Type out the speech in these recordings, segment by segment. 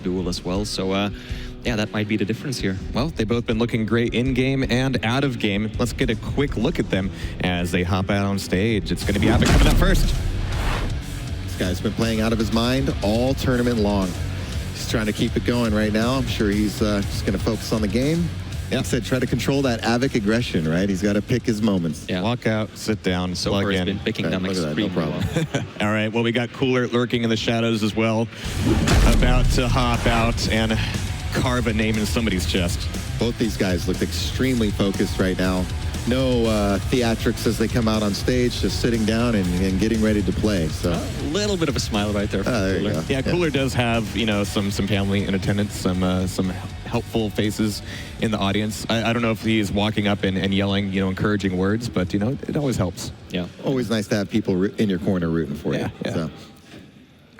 DUEL as well. So yeah, that might be the difference here. Well, they've both been looking great in-game and out of game. Let's get a quick look at them as they hop out on stage. It's going to be Awoken coming up first. This guy's been playing out of his mind all tournament long. He's trying to keep it going right now. I'm sure he's just going to focus on the game. Yeah, like I said, try to control that Avik aggression, right? He's got to pick his moments. Yeah. Walk out, sit down, so plug far in. He's been picking them extremely well. All right, well, we got Cooler lurking in the shadows as well, about to hop out and carve a name in somebody's chest. Both these guys look extremely focused right now. No theatrics as they come out on stage, just sitting down and getting ready to play. So a little bit of a smile right there. There you go. Yeah, Cooler does have, you know, some family in attendance, some helpful faces in the audience. I don't know if he's walking up and yelling, you know, encouraging words, but you know, it always helps. Yeah, always nice to have people in your corner rooting for you. Yeah. So.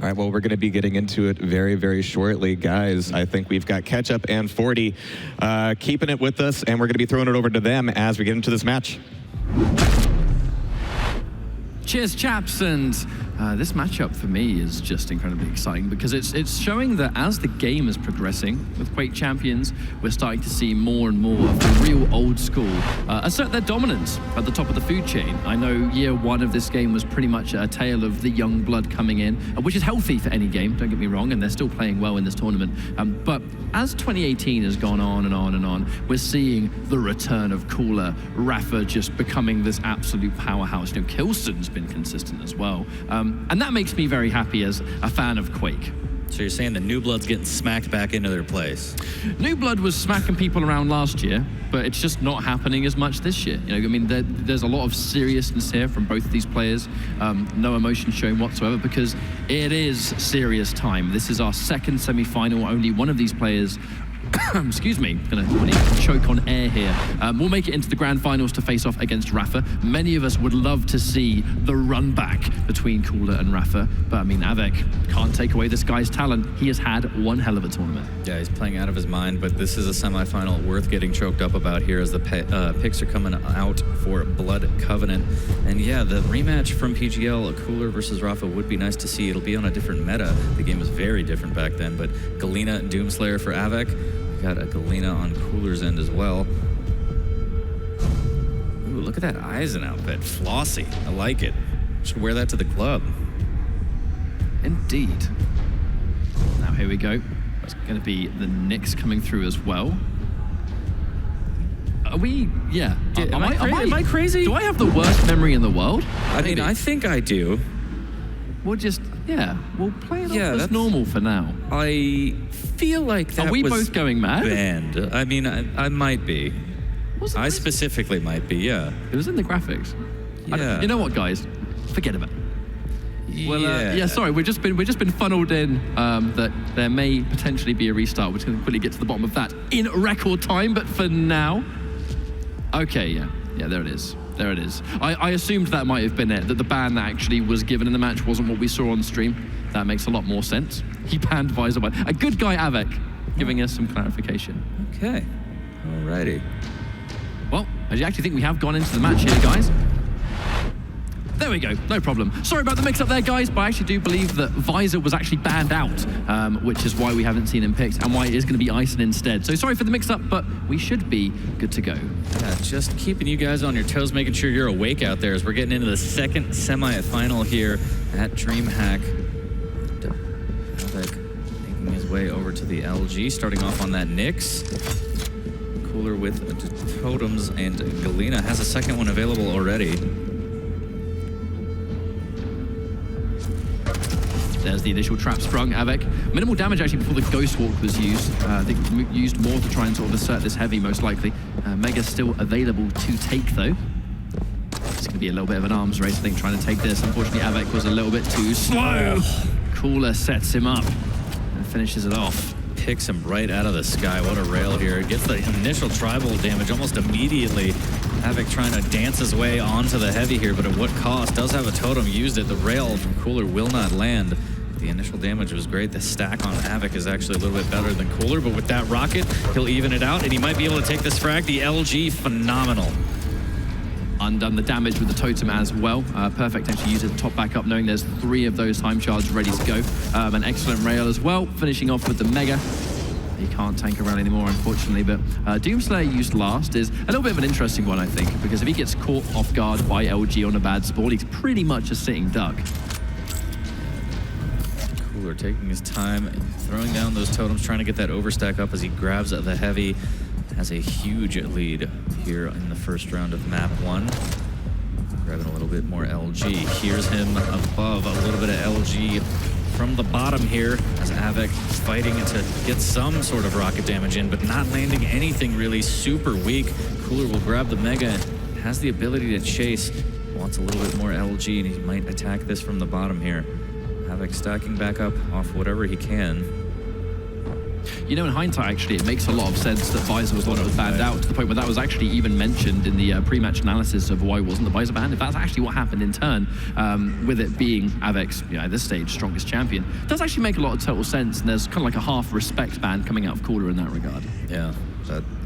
All right, well, we're going to be getting into it very, very shortly. Guys, I think we've got Ketchup and 40 keeping it with us, and we're going to be throwing it over to them as we get into this match. Cheers, chaps, and this matchup for me is just incredibly exciting because it's showing that as the game is progressing with Quake Champions, we're starting to see more and more of the real old school assert their dominance at the top of the food chain. I know year one of this game was pretty much a tale of the young blood coming in, which is healthy for any game, don't get me wrong, and they're still playing well in this tournament. But as 2018 has gone on and on and on, we're seeing the return of Cooler, Rafa just becoming this absolute powerhouse. You know, Kilston's been consistent as well. And that makes me very happy as a fan of Quake. So you're saying the New Blood's getting smacked back into their place? New Blood was smacking people around last year, but it's just not happening as much this year. You know, I mean, there's a lot of seriousness here from both of these players. No emotion shown whatsoever because it is serious time. This is our second semi-final. Only one of these players excuse me, gonna choke on air here. We'll make it into the grand finals to face off against Rafa. Many of us would love to see the run back between Cooler and Rafa, but I mean, Avik can't take away this guy's talent. He has had one hell of a tournament. Yeah, he's playing out of his mind, but this is a semi-final worth getting choked up about here as the picks are coming out for Blood Covenant. And yeah, the rematch from PGL, Cooler versus Rafa, would be nice to see. It'll be on a different meta. The game was very different back then, but Galena and Doomslayer for Avik. Got a Galena on Cooler's end as well. Ooh, look at that Eisen outfit. Flossy. I like it. Should wear that to the club. Indeed. Now here we go. It's going to be the Knicks coming through as well. Are we? Yeah. Am I crazy? Do I have the worst memory in the world? I mean, I think I do. We'll just, we'll play it off as normal for now. I feel like that was... Are we both going mad? Banned. I mean, I might be. I specifically might be, yeah. It was in the graphics. Yeah. You know what, guys? Forget about it. Well, sorry, we've just been funneled in that there may potentially be a restart. We're going to quickly get to the bottom of that in record time, but for now... Okay, yeah, there it is. There it is. I assumed that might have been it, that the ban that actually was given in the match wasn't what we saw on stream. That makes a lot more sense. He banned Visor by a good guy, Avik, giving us some clarification. Okay. Alrighty. Well, I actually think we have gone into the match here, guys. There we go, no problem. Sorry about the mix-up there, guys, but I actually do believe that Visor was actually banned out, which is why we haven't seen him picked and why it is going to be Eisen instead. So sorry for the mix-up, but we should be good to go. Yeah, just keeping you guys on your toes, making sure you're awake out there as we're getting into the second semi-final here at Dreamhack. Avik making his way over to the LG, starting off on that Nyx. Cooler with totems, and Galena has a second one available already. There's the initial trap sprung, Avik. Minimal damage actually before the Ghost Walk was used. I think used more to try and sort of assert this heavy, most likely. Mega's still available to take, though. It's going to be a little bit of an arms race, I think, trying to take this. Unfortunately, Avik was a little bit too slow. Cooler sets him up and finishes it off. Picks him right out of the sky. What a rail here. Gets the initial tribal damage almost immediately. Avik trying to dance his way onto the heavy here, but at what cost? Does have a totem, used it. The rail from Cooler will not land. The initial damage was great. The stack on Avik is actually a little bit better than Cooler, but with that rocket, he'll even it out, and he might be able to take this frag. The LG, phenomenal. undone the damage with the totem as well. Perfect actually using the top back up, knowing there's 3 of those time shards ready to go. An excellent rail as well, finishing off with the Mega. He can't tank around anymore, unfortunately, but Doomslayer used last is a little bit of an interesting one, I think, because if he gets caught off guard by LG on a bad spawn, he's pretty much a sitting duck. Cooler taking his time, throwing down those totems, trying to get that overstack up as he grabs the heavy. Has a huge lead here in the first round of map 1. Grabbing a little bit more LG. Here's him above, a little bit of LG from the bottom here as Avik fighting to get some sort of rocket damage in, but not landing anything really. Super weak. Cooler will grab the Mega, has the ability to chase. Wants a little bit more LG, and he might attack this from the bottom here. Avik stacking back up off whatever he can. You know, in hindsight, actually, it makes a lot of sense that Visor was the one that was banned out, to the point where that was actually even mentioned in the pre-match analysis of why wasn't the Visor banned. If that's actually what happened in turn, with it being Avik's, at this stage, strongest champion, it does actually make a lot of total sense, and there's kind of like a half respect ban coming out of Cooler in that regard. Yeah,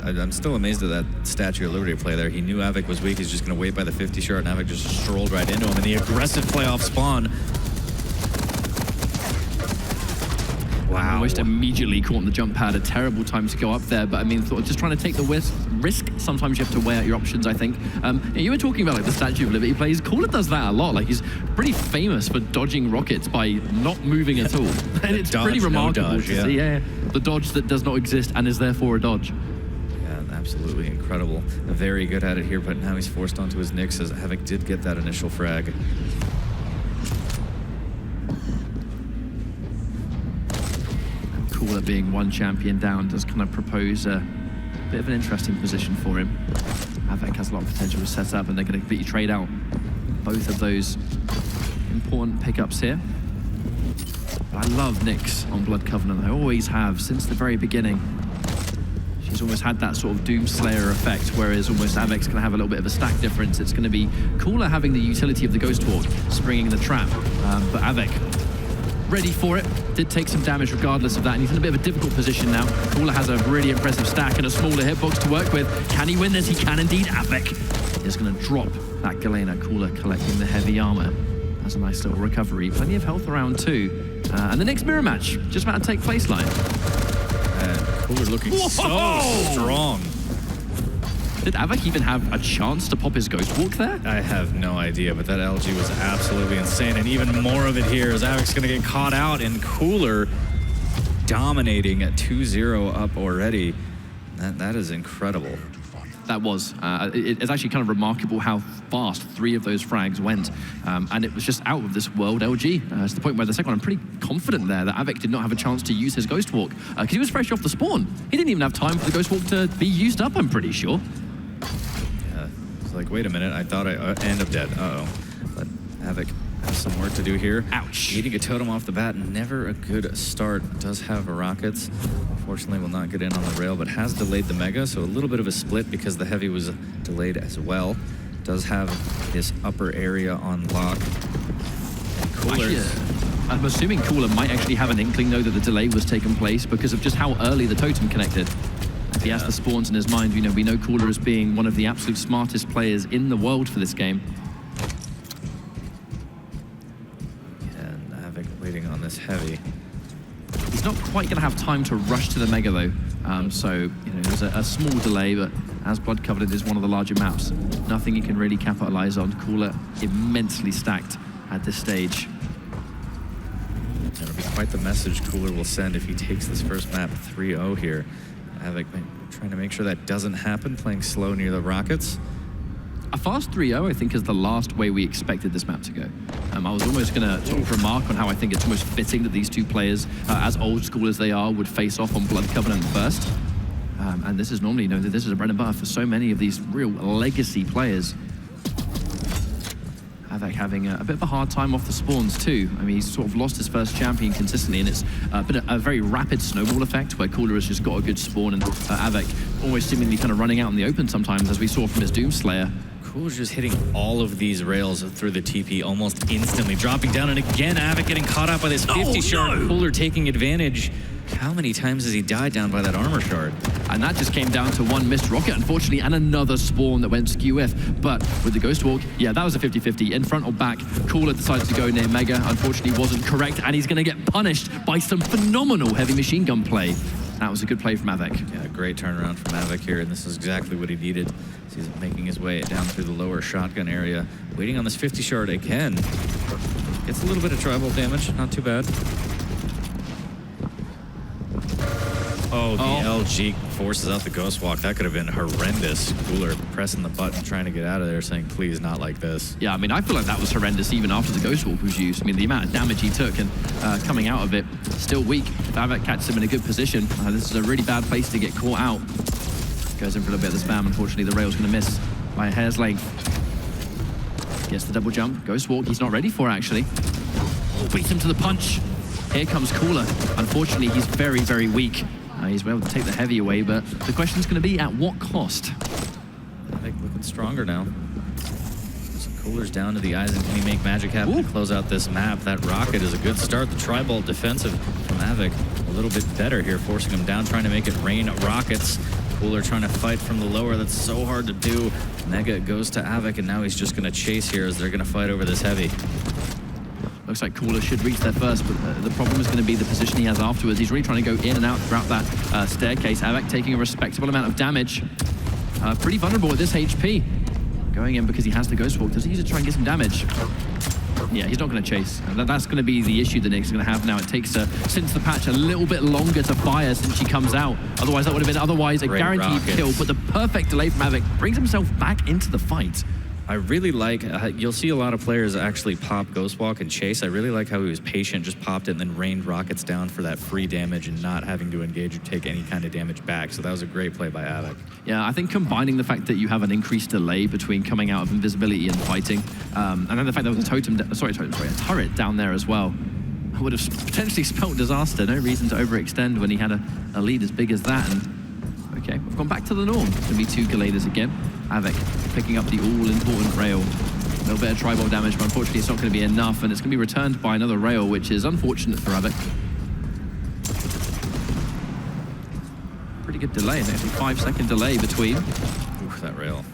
I'm still amazed at that Statue of Liberty play there. He knew Avik was weak, he's just going to wait by the 50 shard, and Avik just strolled right into him, and the aggressive play off spawn. Wow. Almost immediately caught on the jump pad. A terrible time to go up there, but I mean, just trying to take the risk. Sometimes you have to weigh out your options, I think. You were talking about like the Statue of Liberty plays. Cooler does that a lot. Like, he's pretty famous for dodging rockets by not moving at all. And it's dodge, pretty remarkable no dodge, to see. Yeah, the dodge that does not exist and is therefore a dodge. Yeah, absolutely incredible. Very good at it here, but now he's forced onto his Nyx as Avik did get that initial frag. Cooler being one champion down does kind of propose a bit of an interesting position for him. Avik has a lot of potential to set up, and they're going to completely trade out both of those important pickups here. But I love Nyx on Blood Covenant. I always have since the very beginning. She's almost had that sort of Doomslayer effect, whereas almost Avik's going to have a little bit of a stack difference. It's going to be Cooler having the utility of the Ghost Walk, springing the trap, but Avik ready for it. Did take some damage regardless of that, and he's in a bit of a difficult position now. Cooler has a really impressive stack and a smaller hitbox to work with. Can he win this? He can indeed. Avik is going to drop that Galena. Cooler collecting the heavy armor. That's a nice little recovery. Plenty of health around too. And the next mirror match just about to take place line. Cooler looking so strong. Did Avik even have a chance to pop his Ghost Walk there? I have no idea, but that LG was absolutely insane, and even more of it here as Avik's going to get caught out, and Cooler dominating at 2-0 up already. That is incredible. That was. It's actually kind of remarkable how fast 3 of those frags went, and it was just out of this world LG. To the point where the second one, I'm pretty confident there that Avik did not have a chance to use his Ghost Walk, because he was fresh off the spawn. He didn't even have time for the Ghost Walk to be used up, I'm pretty sure. Like, wait a minute, I thought I end up dead. Uh-oh. But Avik has some work to do here. Ouch. Eating a totem off the bat, never a good start. Does have rockets. Unfortunately, will not get in on the rail, but has delayed the Mega, so a little bit of a split because the heavy was delayed as well. Does have this upper area on lock. And Cooler... I'm assuming Cooler might actually have an inkling, though, that the delay was taking place because of just how early the totem connected. If he has the spawns in his mind, we know Cooler as being one of the absolute smartest players in the world for this game. And Avik waiting on this heavy. He's not quite going to have time to rush to the Mega, though. So, there's a small delay, but as Blood Covenant is one of the larger maps, nothing he can really capitalize on. Cooler immensely stacked at this stage. It'll be quite the message Cooler will send if he takes this first map 3-0 here. Avik trying to make sure that doesn't happen, playing slow near the rockets. A fast 3-0, I think, is the last way we expected this map to go. I was almost going to sort of remark on how I think it's almost fitting that these two players, as old school as they are, would face off on Blood Covenant first. And this is normally, this is a bread and butter for so many of these real legacy players. Avik having a bit of a hard time off the spawns too. I mean, he's sort of lost his first champion consistently, and it's been a very rapid snowball effect where Cooler has just got a good spawn, and Avik almost seemingly kind of running out in the open sometimes, as we saw from his Doomslayer. Cooler's just hitting all of these rails through the TP almost instantly, dropping down, and again Avik getting caught out by this 50 shard. Cooler taking advantage. How many times has he died down by that armor shard? And that just came down to one missed rocket, unfortunately, and another spawn that went skew-if. But with the Ghost Walk, yeah, that was a 50-50. In front or back, Cooler decided to go near Mega. Unfortunately, wasn't correct, and he's going to get punished by some phenomenal heavy machine gun play. That was a good play from Avik. Yeah, great turnaround from Avik here, and this is exactly what he needed. So he's making his way down through the lower shotgun area, waiting on this 50 shard again. Gets a little bit of tribal damage, not too bad. Oh, the LG forces out the Ghost Walk. That could have been horrendous. Cooler pressing the button, trying to get out of there, saying, please, not like this. Yeah, I mean, I feel like that was horrendous even after the Ghost Walk was used. I mean, the amount of damage he took and coming out of it, still weak. If Avik catches him in a good position, this is a really bad place to get caught out. Goes in for a little bit of the spam. Unfortunately, the rail's going to miss by a hair's length. Gets the double jump. Ghost Walk, he's not ready for, actually. Beats him to the punch. Here comes Cooler. Unfortunately, he's very, very weak. He's able to take the heavy away, but the question's going to be at what cost? Avik looking stronger now. So Cooler's down to the eyes, and can he make magic happen to close out this map? That rocket is a good start. The tri-bolt defensive from Avik a little bit better here, forcing him down, trying to make it rain rockets. Cooler trying to fight from the lower. That's so hard to do. Mega goes to Avik, and now he's just going to chase here as they're going to fight over this heavy. Looks like Cooler should reach there first, but the problem is going to be the position he has afterwards. He's really trying to go in and out throughout that staircase. Avik taking a respectable amount of damage. Pretty vulnerable at this HP. Going in because he has the Ghost Walk. Does he use it to try and get some damage? Yeah, he's not going to chase. That's going to be the issue that Nick's going to have now. It takes since the patch a little bit longer to fire since she comes out. Otherwise, that would have been a guaranteed kill. But the perfect delay from Avik brings himself back into the fight. I really like, you'll see a lot of players actually pop Ghost Walk and chase. I really like how he was patient, just popped it and then rained rockets down for that free damage and not having to engage or take any kind of damage back. So that was a great play by Avik. Yeah, I think combining the fact that you have an increased delay between coming out of invisibility and fighting, and then the fact there was a turret down there as well, would have potentially spelt disaster. No reason to overextend when he had a lead as big as that. And okay, we've gone back to the norm. It's going to be two Galaders again. Avik picking up the all-important rail. A little bit of tri-bolt damage, but unfortunately it's not going to be enough, and it's going to be returned by another rail, which is unfortunate for Avik. Pretty good delay. It's actually 5-second delay between. Oof, that rail.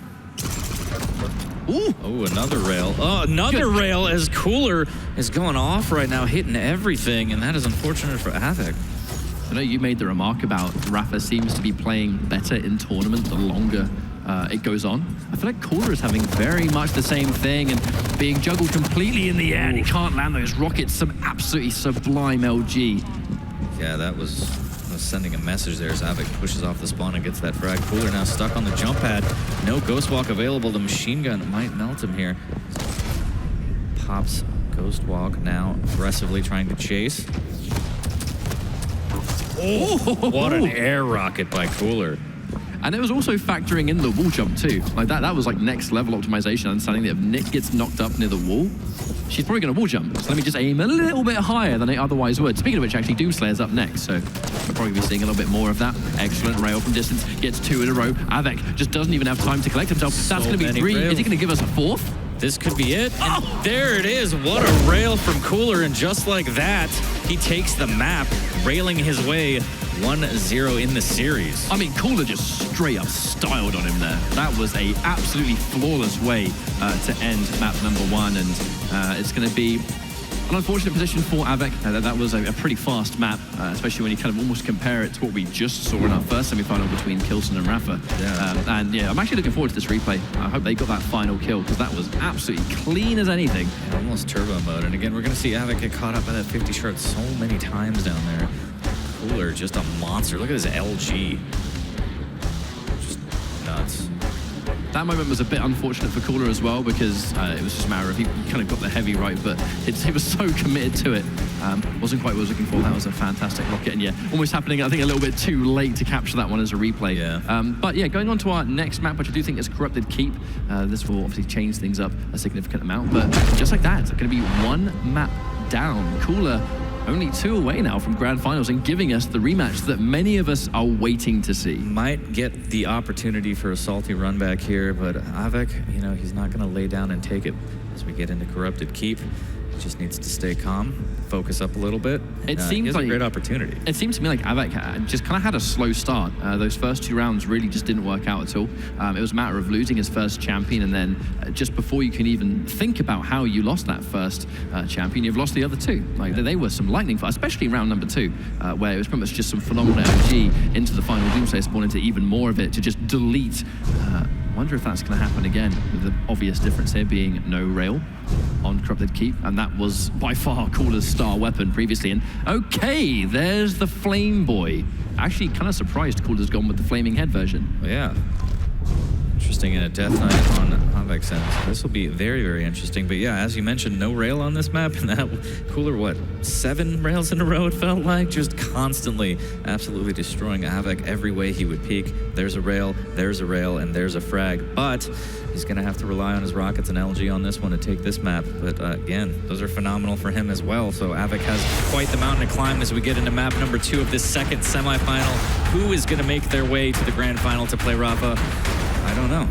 Ooh! Oh, another rail. Oh, another rail as Cooler is going off right now, hitting everything, and that is unfortunate for Avik. I know you made the remark about Rafa seems to be playing better in tournament the longer it goes on. I feel like Cooler is having very much the same thing and being juggled completely in the air, and he can't land those rockets. Some absolutely sublime LG. Yeah, that was sending a message there as Avik pushes off the spawn and gets that frag. Cooler now stuck on the jump pad. No Ghost Walk available. The machine gun might melt him here. Pops Ghost Walk now aggressively trying to chase. Oh, what an air rocket by Cooler. And it was also factoring in the wall jump too. Like that was like next level optimization, understanding that if Nick gets knocked up near the wall, she's probably going to wall jump. So let me just aim a little bit higher than I otherwise would. Speaking of which, actually, Doomslayer's up next, so we'll probably be seeing a little bit more of that. Excellent rail from distance, gets two in a row. Avik just doesn't even have time to collect himself. That's going to be three. Is he going to give us a fourth? This could be it. And there it is. What a rail from Cooler. And just like that, he takes the map, railing his way 1-0 in the series. I mean, Cooler just straight up styled on him there. That was a absolutely flawless way to end map number one. And it's going to be an unfortunate position for Avik. That was a pretty fast map, especially when you kind of almost compare it to what we just saw in our first semi-final between Kilson and Rafa. Yeah. And yeah, I'm actually looking forward to this replay. I hope they got that final kill, because that was absolutely clean as anything. Yeah, almost turbo mode. And again, we're going to see Avik get caught up by that 50 shard so many times down there. Cooler, just a monster. Look at his LG. Just nuts. That moment was a bit unfortunate for Cooler as well, because it was just a matter of he kind of got the heavy right, but he was so committed to it. Wasn't quite what I was looking for. That was a fantastic rocket, and yeah, almost happening, I think, a little bit too late to capture that one as a replay. Yeah. But yeah, going on to our next map, which I do think is Corrupted Keep. This will obviously change things up a significant amount, but just like that, it's going to be one map down. Cooler only 2 away now from Grand Finals and giving us the rematch that many of us are waiting to see. Might get the opportunity for a salty run back here, but Avik, you know, he's not going to lay down and take it as we get into Corrupted Keep. He just needs to stay calm, focus up a little bit. It He seems has like a great opportunity. It seems to me like Avek just kind of had a slow start. Those first 2 rounds really just didn't work out at all. It was a matter of losing his first champion, and then just before you can even think about how you lost that first champion, you've lost the other 2. Like they were some lightning fast, especially in round number 2, where it was pretty much just some phenomenal energy into the final Doomsday spawn, into even more of it to just delete. Wonder if that's going to happen again, with the obvious difference here being no rail on Corrupted Keep, and that was by far Cooler's star weapon previously. And okay, there's the Flame Boy. Actually, kind of surprised Cooler's gone with the Flaming Head version. Well, yeah. Interesting in a Death Knight on Avek's end. This will be very, very interesting. But yeah, as you mentioned, no rail on this map, and that Cooler, what, 7 rails in a row it felt like? Just constantly, absolutely destroying Avek every way he would peek. There's a rail, and there's a frag. But he's going to have to rely on his rockets and LG on this one to take this map. But again, those are phenomenal for him as well. So Avek has quite the mountain to climb as we get into map number 2 of this second semifinal. Who is going to make their way to the grand final to play Rafa? I don't know.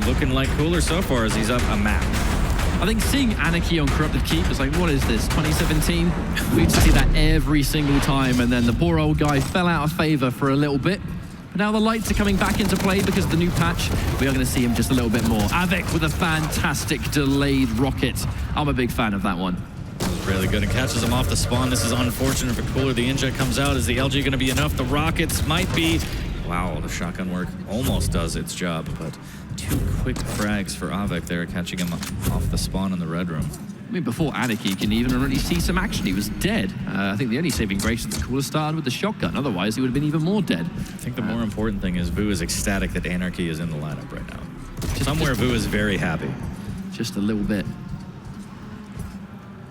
Looking like Cooler so far as he's up a map. I think seeing Anarchy on Corrupted Keep is like, what is this, 2017? We used to see that every single time, and then the poor old guy fell out of favor for a little bit. But now the lights are coming back into play because of the new patch. We are going to see him just a little bit more. Avek with a fantastic delayed rocket. I'm a big fan of that one. That was really good and catches him off the spawn. This is unfortunate for Cooler. The inject comes out. Is the LG going to be enough? The rockets might be. Wow, the shotgun work almost does its job, but 2 quick frags for Avek there, catching him off the spawn in the red room. I mean, before Anarchy can even really see some action, he was dead. I think the only saving grace is that Cooler started with the shotgun. Otherwise, he would have been even more dead. I think the more important thing is Vu is ecstatic that Anarchy is in the lineup right now. Somewhere Vu is very happy. Just a little bit.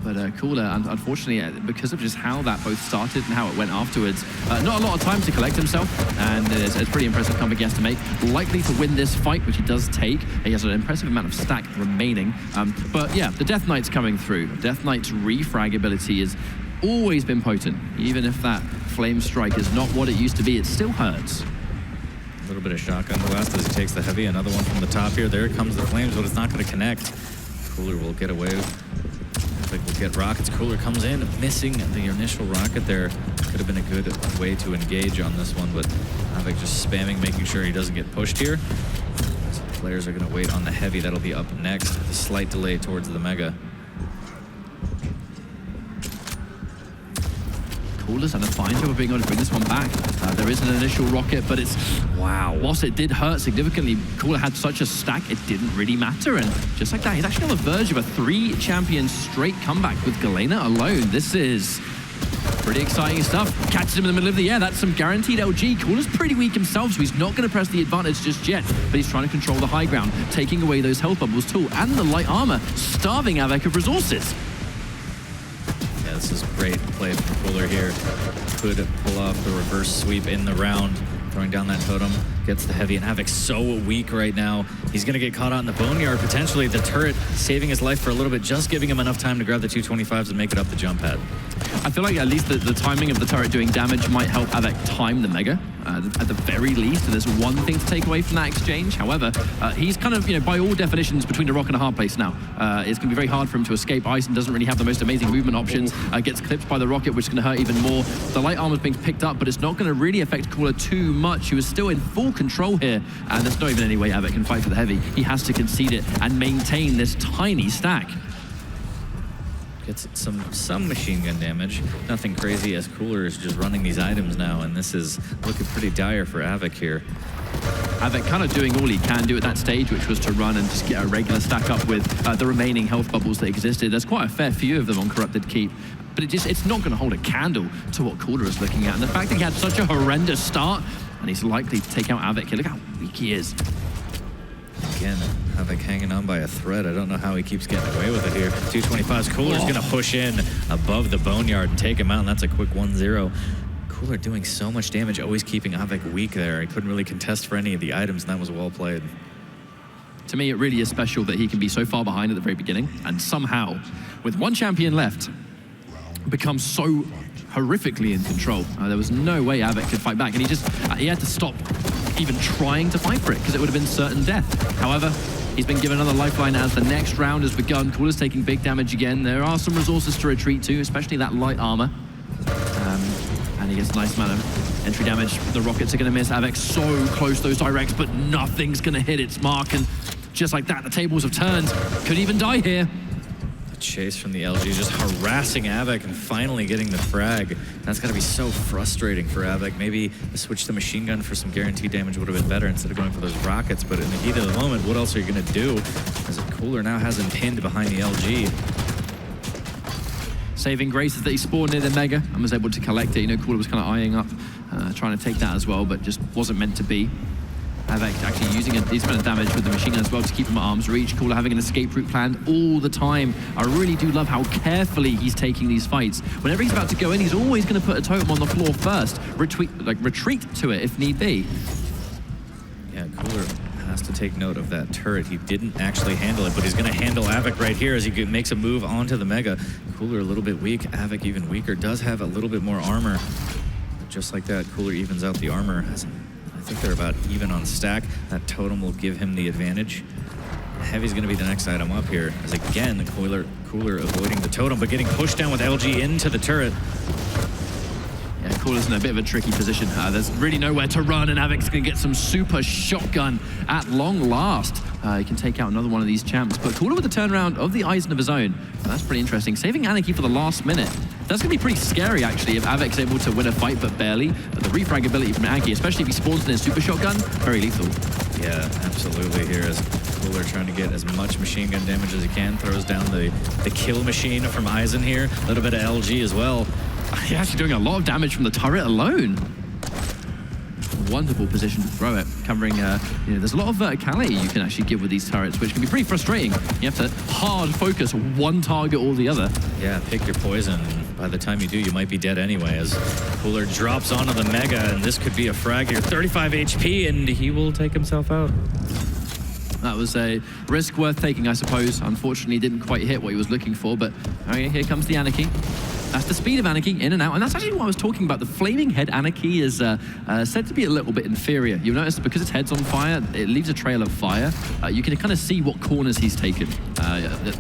But Cooler, unfortunately, because of just how that both started and how it went afterwards, not a lot of time to collect himself, and it's a pretty impressive comeback he has to make. Likely to win this fight, which he does take. He has an impressive amount of stack remaining. But yeah, the Death Knight's coming through. Death Knight's refrag ability has always been potent. Even if that Flame Strike is not what it used to be, it still hurts. A little bit of shotgun blast as he takes the heavy. Another one from the top here. There comes the flames, but it's not going to connect. Cooler will get away. Like we'll get rockets. Cooler comes in, missing the initial rocket there. Could have been a good way to engage on this one, but Avek just spamming, making sure he doesn't get pushed here. So players are going to wait on the heavy. That'll be up next with a slight delay towards the mega. Cooler's done a fine job of being able to bring this one back. There is an initial rocket, but it's, wow. Whilst it did hurt significantly, Cooler had such a stack, it didn't really matter. And just like that, he's actually on the verge of a 3-champion straight comeback with Galena alone. This is pretty exciting stuff. Catches him in the middle of the air. That's some guaranteed LG. Cooler's pretty weak himself, so he's not going to press the advantage just yet. But he's trying to control the high ground, taking away those health bubbles too, and the light armor, starving Avek of resources. This is great play from Cooler here. Could pull off the reverse sweep in the round. Throwing down that totem, gets the heavy, and Avek's so weak right now. He's gonna get caught out in the boneyard, potentially. The turret saving his life for a little bit, just giving him enough time to grab the 225s and make it up the jump pad. I feel like at least the timing of the turret doing damage might help Avek time the mega, at the very least, and there's one thing to take away from that exchange. However, he's kind of, by all definitions, between a rock and a hard place now. It's going to be very hard for him to escape ice and doesn't really have the most amazing movement options. Gets clipped by the rocket, which is going to hurt even more. The light armor's being picked up, but it's not going to really affect Cooler too much. He was still in full control here, and there's not even any way Avek can fight for the heavy. He has to concede it and maintain this tiny stack. Gets some machine gun damage. Nothing crazy as Cooler is just running these items now, and this is looking pretty dire for Avek here. Avek kind of doing all he can do at that stage, which was to run and just get a regular stack up with the remaining health bubbles that existed. There's quite a fair few of them on Corrupted Keep, but it's not going to hold a candle to what Cooler is looking at. And the fact that he had such a horrendous start, and he's likely to take out Avek here. Look how weak he is. Again, Avek hanging on by a thread. I don't know how he keeps getting away with it here. 225's Cooler's going to push in above the boneyard and take him out, and that's a quick 1-0. Cooler doing so much damage, always keeping Avek weak there. He couldn't really contest for any of the items, and that was well played. To me, it really is special that he can be so far behind at the very beginning, and somehow, with one champion left, become so horrifically in control. There was no way Avek could fight back, and he had to stop even trying to fight for it, because it would have been certain death. However, He's been given another lifeline as the next round has begun. Cooler's taking big damage again. There are some resources to retreat to, especially that light armor. And he gets a nice amount of entry damage. The rockets are going to miss. Avek so close to those directs, but nothing's going to hit its mark. And just like that, the tables have turned. Could even die here. The chase from the LG just harassing Avek and finally getting the frag. That's got to be so frustrating for Avek. Maybe a switch to machine gun for some guaranteed damage would have been better instead of going for those rockets. But in the heat of the moment, what else are you going to do? As a Cooler now has him pinned behind the LG. Saving grace is that he spawned near the Mega and was able to collect it. You know, Cooler was kind of eyeing up, trying to take that as well, but just wasn't meant to be. Avek actually using a decent amount of damage with the machine gun as well to keep him at arm's reach. Cooler having an escape route planned all the time. I really do love how carefully he's taking these fights. Whenever he's about to go in, he's always going to put a totem on the floor first. Retreat to it if need be. Yeah, Cooler has to take note of that turret. He didn't actually handle it, but he's going to handle Avek right here as he makes a move onto the Mega. Cooler a little bit weak, Avek even weaker, does have a little bit more armor. But just like that, Cooler evens out the armor. I think they're about even on stack. That totem will give him the advantage. Heavy's going to be the next item up here, as again, the Cooler avoiding the totem, but getting pushed down with LG into the turret. Yeah, Cooler's in a bit of a tricky position. There's really nowhere to run, and Avek's going to get some super shotgun at long last. He can take out another one of these champs, but Cooler with the turnaround of the Eisen of his own. That's pretty interesting. Saving Anarchy for the last minute. That's going to be pretty scary, actually, if Avek's able to win a fight, but barely. But the refrag ability from Anarchy, especially if he spawns in his super shotgun, very lethal. Yeah, absolutely. Here is Cooler trying to get as much machine gun damage as he can. Throws down the kill machine from Eisen here. A little bit of LG as well. He's actually doing a lot of damage from the turret alone. Wonderful position to throw it, covering, you know, there's a lot of verticality you can actually give with these turrets, which can be pretty frustrating. You have to hard focus one target or the other. Yeah, pick your poison. By the time you do, you might be dead anyway, as Cooler drops onto the Mega, and this could be a frag here. 35 HP, and he will take himself out. That was a risk worth taking, I suppose. Unfortunately, didn't quite hit what he was looking for, but okay, here comes the Anarchy. That's the speed of Anarchy, in and out. And that's actually what I was talking about. The Flaming Head Anarchy is said to be a little bit inferior. You'll notice because its head's on fire, it leaves a trail of fire. You can kind of see what corners he's taken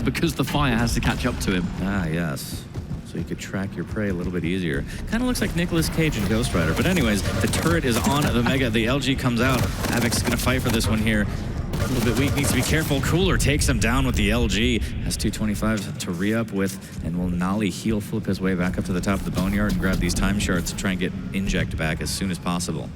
because the fire has to catch up to him. Ah, yes. So you could track your prey a little bit easier. Kind of looks like Nicolas Cage in Ghost Rider. But anyways, the turret is on the Mega. The LG comes out. Avek's going to fight for this one here. A little bit weak, needs to be careful. Cooler takes him down with the LG. Has 225s to re-up with, and will Nolly heal flip his way back up to the top of the Boneyard and grab these time shards to try and get Inject back as soon as possible.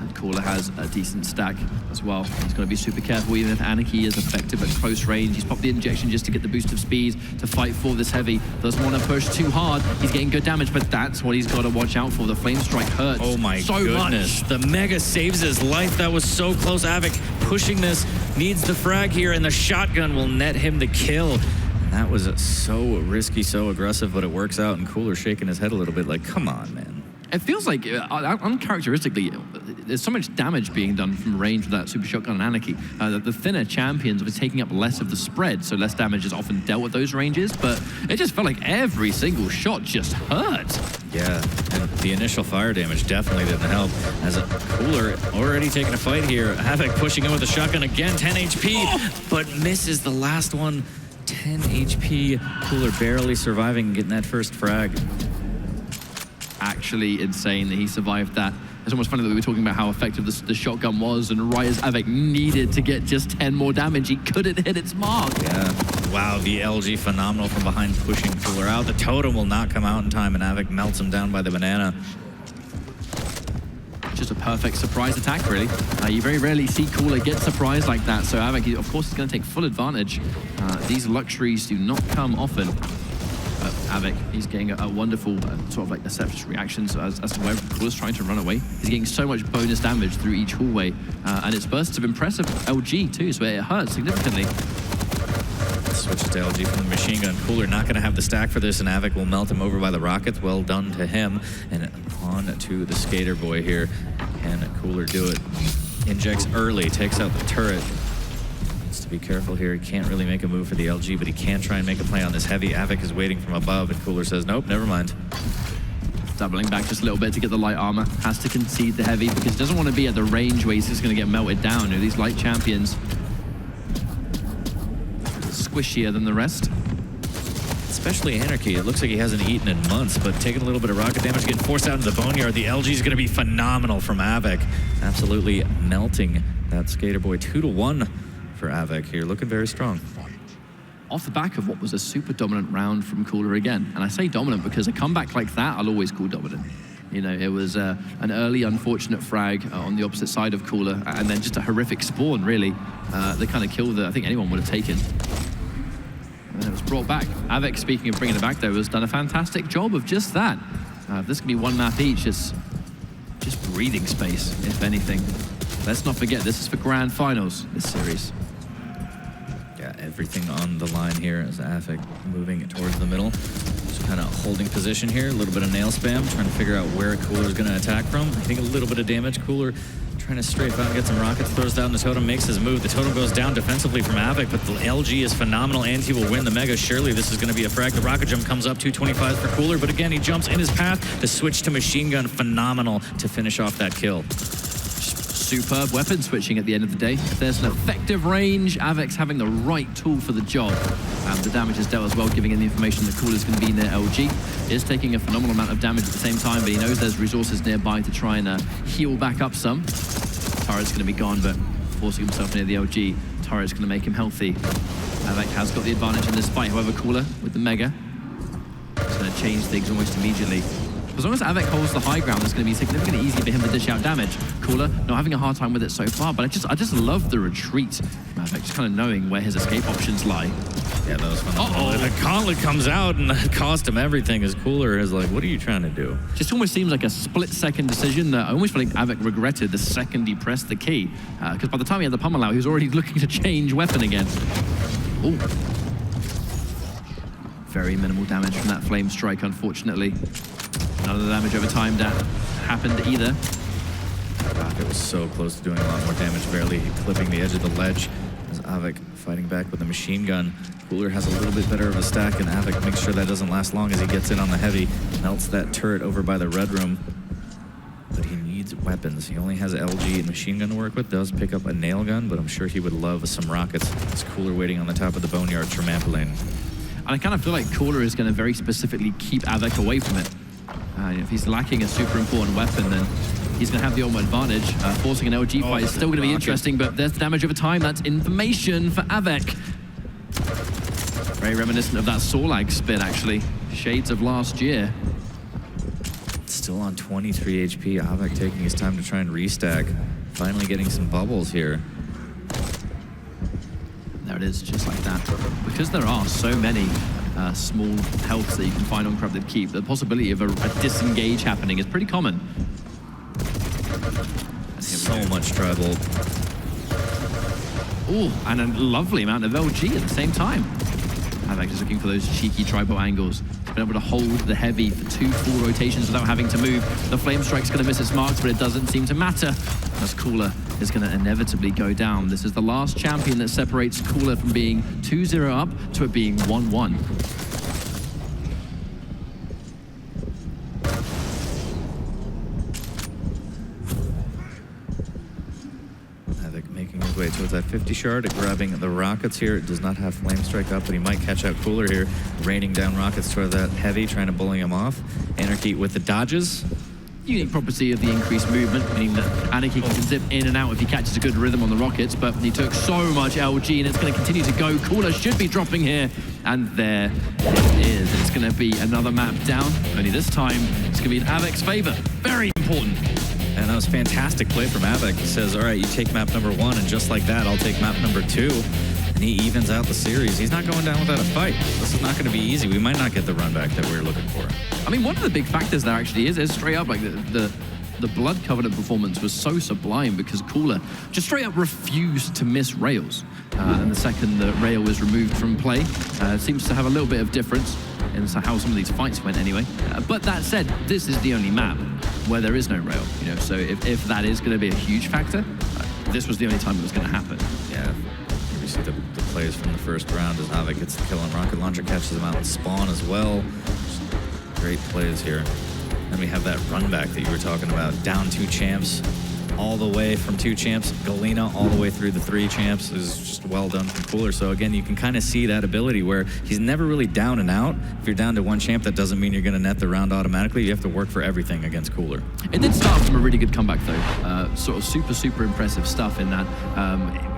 And Cooler has a decent stack as well. He's got to be super careful, even if Anarchy is effective at close range. He's popped the injection just to get the boost of speed to fight for this Heavy. Doesn't want to push too hard. He's getting good damage, but that's what he's got to watch out for. The Flame Strike hurts oh my so goodness. much. The Mega saves his life. That was so close. Avek pushing this, needs the frag here, and the shotgun will net him the kill. And that was so risky, so aggressive, but it works out, and Cooler shaking his head a little bit like, come on, man. It feels like, uncharacteristically, there's so much damage being done from range with that Super Shotgun and Anarchy. The thinner champions are taking up less of the spread, so less damage is often dealt with those ranges, but it just felt like every single shot just hurt. Yeah, and the initial fire damage definitely didn't help. As a Cooler already taking a fight here. Avek pushing in with a shotgun again, 10 HP, but misses the last one. 10 HP, Cooler barely surviving and getting that first frag. Actually insane that he survived that. It's almost funny that we were talking about how effective the shotgun was, and right as Avek needed to get just 10 more damage, he couldn't hit its mark. Yeah. Wow, the LG phenomenal from behind pushing Cooler out. The totem will not come out in time, and Avek melts him down by the banana. Just a perfect surprise attack, really. You very rarely see Cooler get surprised like that, so Avek, of course, is going to take full advantage. These luxuries do not come often. Avek, he's getting a wonderful sort of like deceptive reactions as to where Cooler's trying to run away. He's getting so much bonus damage through each hallway, and it's bursts of impressive LG too, so it hurts significantly. Switches to LG from the machine gun. Cooler not going to have the stack for this, and Avek will melt him over by the rockets. Well done to him. And on to the skater boy here. Can Cooler do it? Injects early, takes out the turret. Needs to be careful here. He can't really make a move for the LG, but he can try and make a play on this Heavy. Avek is waiting from above, and Cooler says, nope, never mind. Doubling back just a little bit to get the light armor. Has to concede the Heavy because he doesn't want to be at the range where he's just going to get melted down. You know, these light champions, squishier than the rest. Especially Anarchy. It looks like he hasn't eaten in months, but taking a little bit of rocket damage, getting forced out into the boneyard. The LG is going to be phenomenal from Avik. Absolutely melting that Skater Boy. 2-1 for Avik here. Looking very strong. Off the back of what was a super dominant round from Cooler again. And I say dominant because a comeback like that, I'll always call dominant. You know, it was an early unfortunate frag on the opposite side of Cooler, and then just a horrific spawn, really. The kind of kill that I think anyone would have taken. And it was brought back. Avik, speaking of bringing it back, though, has done a fantastic job of just that. This can be one map each, just breathing space, if anything. Let's not forget, this is for grand finals, this series. Yeah, everything on the line here as Avik moving towards the middle. Just kind of holding position here, a little bit of nail spam, trying to figure out where Cooler is going to attack from. I think a little bit of damage. Cooler trying to strafe out and get some rockets, throws down the totem, makes his move. The totem goes down defensively from Avik, but the LG is phenomenal, and he will win the Mega. Surely this is going to be a frag. The rocket jump comes up, 225 for Cooler, but again, he jumps in his path. The switch to machine gun, phenomenal to finish off that kill. Superb weapon switching at the end of the day. If there's an effective range, Avik's having the right tool for the job. The damage is dealt as well, giving him the information that Cooler's going to be near LG. He is taking a phenomenal amount of damage at the same time, but he knows there's resources nearby to try and heal back up some. Turret's going to be gone, but forcing himself near the LG, Turret's going to make him healthy. Avik has got the advantage in this fight, however, Cooler with the Mega. It's going to change things almost immediately. As long as Avik holds the high ground, it's going to be significantly easier for him to dish out damage. Cooler not having a hard time with it so far, but I just love the retreat from Avik, just kind of knowing where his escape options lie. Yeah, that was phenomenal. The gauntlet comes out and cost him everything. As Cooler is like, what are you trying to do? Just almost seems like a split-second decision that I almost feel like Avik regretted the second he pressed the key. Because by the time he had the pummel out, he was already looking to change weapon again. Ooh. Very minimal damage from that flame strike, unfortunately. None of the damage over time that happened either. It was so close to doing a lot more damage, barely clipping the edge of the ledge. As Avik fighting back with a machine gun. Cooler has a little bit better of a stack, and Avik makes sure that doesn't last long as he gets in on the heavy. Melts that turret over by the red room. But he needs weapons. He only has LG and machine gun to work with. Does pick up a nail gun, but I'm sure he would love some rockets. It's Cooler waiting on the top of the boneyard trampoline. And I kind of feel like Cooler is going to very specifically keep Avik away from it. If he's lacking a super important weapon, then he's going to have the ultimate advantage. Forcing an LG fight is still going to be interesting, but there's the damage over time. That's information for Avik. Very reminiscent of that Sorlag spin, actually. Shades of last year. Still on 23 HP. Avik taking his time to try and restack. Finally getting some bubbles here. There it is, just like that. Because there are so many small healths that you can find on Corrupted Keep, the possibility of a disengage happening is pretty common. So much tribal. Ooh, and a lovely amount of LG at the same time. Avik is looking for those cheeky tribal angles. He's been able to hold the heavy for 2 full rotations without having to move. The flame strike's going to miss its marks, but it doesn't seem to matter, as Cooler is going to inevitably go down. This is the last champion that separates Cooler from being 2-0 up to it being 1-1. Making his way towards that 50 shard, grabbing the rockets here. It does not have flame strike up, but he might catch out Cooler here, raining down rockets toward that heavy, trying to bully him off. Anarchy with the dodges. Unique property of the increased movement, meaning that Anarchy can zip in and out if he catches a good rhythm on the rockets, but he took so much LG and it's going to continue to go. Cooler should be dropping here, and there it is. It's going to be another map down, only this time it's going to be in Avik's favor. Very important. And that was fantastic play from Avik. He says, all right, you take map number 1, and just like that, I'll take map number 2. And he evens out the series. He's not going down without a fight. This is not going to be easy. We might not get the run back that we were looking for. I mean, one of the big factors there actually is straight up, like the Blood Covenant performance was so sublime because Cooler just straight up refused to miss rails. And the second the rail was removed from play, it seems to have a little bit of difference in how some of these fights went anyway. But that said, this is the only map where there is no rail, you know, so if that is going to be a huge factor, this was the only time it was going to happen. Yeah, we see the plays from the first round as Avik gets the kill on Rocket Launcher, catches him out in spawn as well. Great plays here. Then we have that run back that you were talking about. Down 2 champs. all the way from 2 champs. Galena all the way through the 3 champs is just well done from Cooler. So again, you can kind of see that ability where he's never really down and out. If you're down to 1 champ, that doesn't mean you're going to net the round automatically. You have to work for everything against Cooler. It did start from a really good comeback though. Sort of super impressive stuff in that.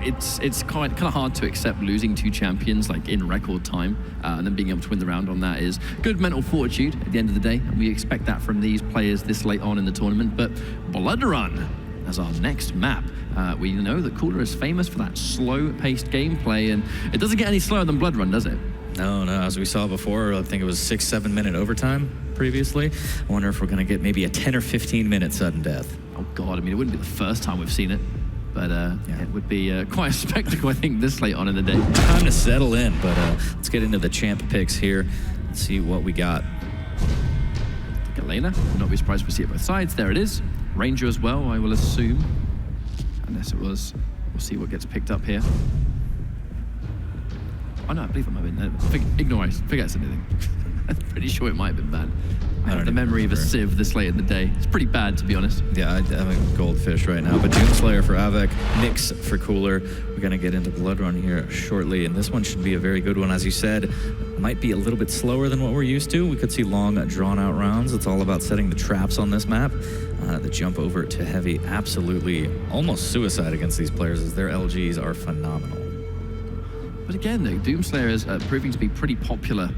It's kind of hard to accept losing 2 champions like in record time, and then being able to win the round on that is good mental fortitude at the end of the day. And we expect that from these players this late on in the tournament. But Blood Run as our next map. We know that Cooler is famous for that slow-paced gameplay, and it doesn't get any slower than Blood Run, does it? No, as we saw before, I think it was 6-7 minute overtime previously. I wonder if we're going to get maybe a 10 or 15 minute sudden death. Oh God, I mean, it wouldn't be the first time we've seen it, but it would be quite a spectacle, I think, this late on in the day. Time to settle in, but let's get into the champ picks here and see what we got. Galena, would not be surprised to see it both sides. There it is. Ranger as well, I will assume. Unless it was, we'll see what gets picked up here. Oh no, I believe it might have been. Ignore it, forget anything. I'm pretty sure it might have been bad. I have the memory of a sieve this late in the day. It's pretty bad, to be honest. Yeah, I'm a goldfish right now. But Doomslayer for Avek, Nyx for Cooler. We're going to get into Blood Run here shortly, and this one should be a very good one. As you said, might be a little bit slower than what we're used to. We could see long, drawn-out rounds. It's all about setting the traps on this map. The jump over to heavy, absolutely almost suicide against these players, as their LGs are phenomenal. But again, though, Doomslayer is proving to be pretty popular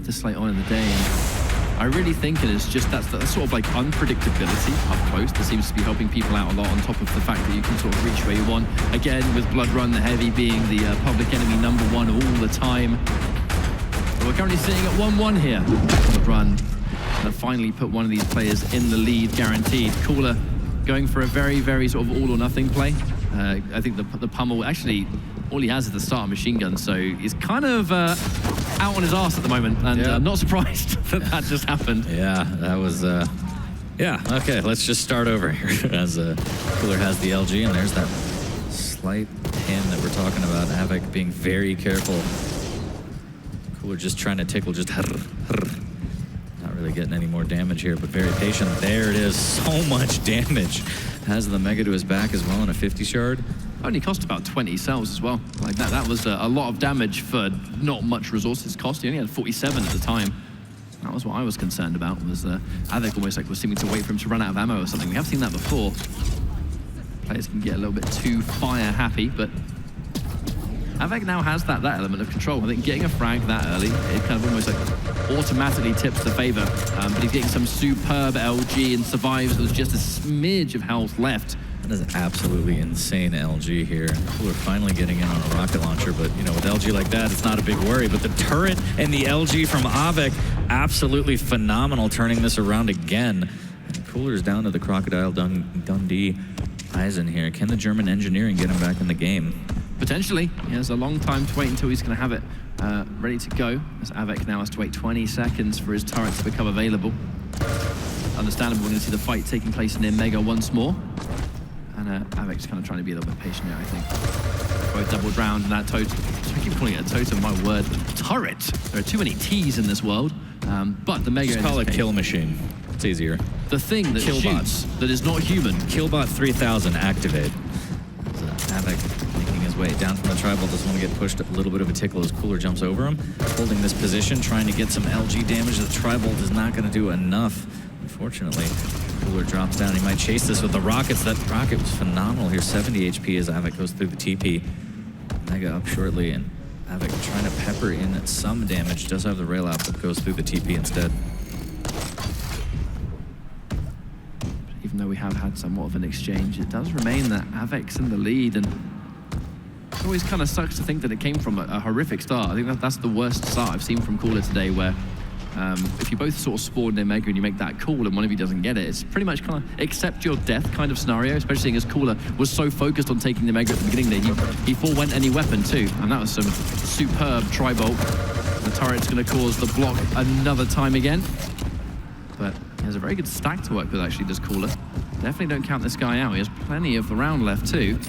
this late on in the day. And I really think it is just that sort of like unpredictability up close that seems to be helping people out a lot, on top of the fact that you can sort of reach where you want. Again, with Blood Run, the heavy being the public enemy #1 all the time. So we're currently sitting at 1-1 here. Blood Run and finally put one of these players in the lead, guaranteed. Cooler going for a very sort of all or nothing play. I think the pummel, actually, all he has is the starter machine gun, so he's kind of out on his arse at the moment, and I'm not surprised that just happened. Yeah, that was, yeah, okay, let's just start over here as Cooler has the LG, and there's that slight pin that we're talking about. Avek being very careful. Cooler just trying to tickle, just not really getting any more damage here, but very patient. There it is, so much damage. Has the Mega to his back as well in a 50 shard. Only cost about 20 cells as well. Like that was a lot of damage for not much resources cost. He only had 47 at the time. That was what I was concerned about, was Avek almost like was seeming to wait for him to run out of ammo or something. We have seen that before. Players can get a little bit too fire happy, but Avek now has that element of control. I think getting a frag that early, it kind of almost like automatically tips the favor. But he's getting some superb LG and survives with just a smidge of health left. That is absolutely insane LG here. Cooler finally getting in on a rocket launcher, but you know, with LG like that, it's not a big worry. But the turret and the LG from Avek, absolutely phenomenal, turning this around again. And Cooler's down to the Crocodile Dundee Eisen here. Can the German engineering get him back in the game? Potentially. He has a long time to wait until he's going to have it ready to go, as Avek now has to wait 20 seconds for his turret to become available. Understandable, we're going to see the fight taking place near Mega once more. And Avek's kind of trying to be a little bit patient here, I think. Both doubled round and that totem. I keep calling it a totem, my word. Turret! There are too many T's in this world. But the Mega... Just call it kill machine. It's easier. The thing that Killbot. shoots, that is not human. Killbot 3000 activate. Avek making his way down from the tribal, doesn't want to get pushed. A little bit of a tickle as Cooler jumps over him. Holding this position, trying to get some LG damage. The tribal is not going to do enough, unfortunately. Cooler drops down. He might chase this with the rockets. That rocket was phenomenal here. 70 HP as Avek goes through the TP. Mega up shortly, and Avek trying to pepper in some damage. Does have the rail out, but goes through the TP instead. Even though we have had somewhat of an exchange, it does remain that Avek's in the lead, and it always kind of sucks to think that it came from a horrific start. I think that's the worst start I've seen from Cooler today, where if you both sort of spawn near Mega and you make that call and one of you doesn't get it, it's pretty much kind of accept your death kind of scenario, especially seeing as Cooler was so focused on taking the Mega at the beginning there. He forewent any weapon too, and that was some superb tri-bolt. The turret's going to cause the block another time again. But he has a very good stack to work with, actually, this Cooler. Definitely don't count this guy out. He has plenty of the round left too.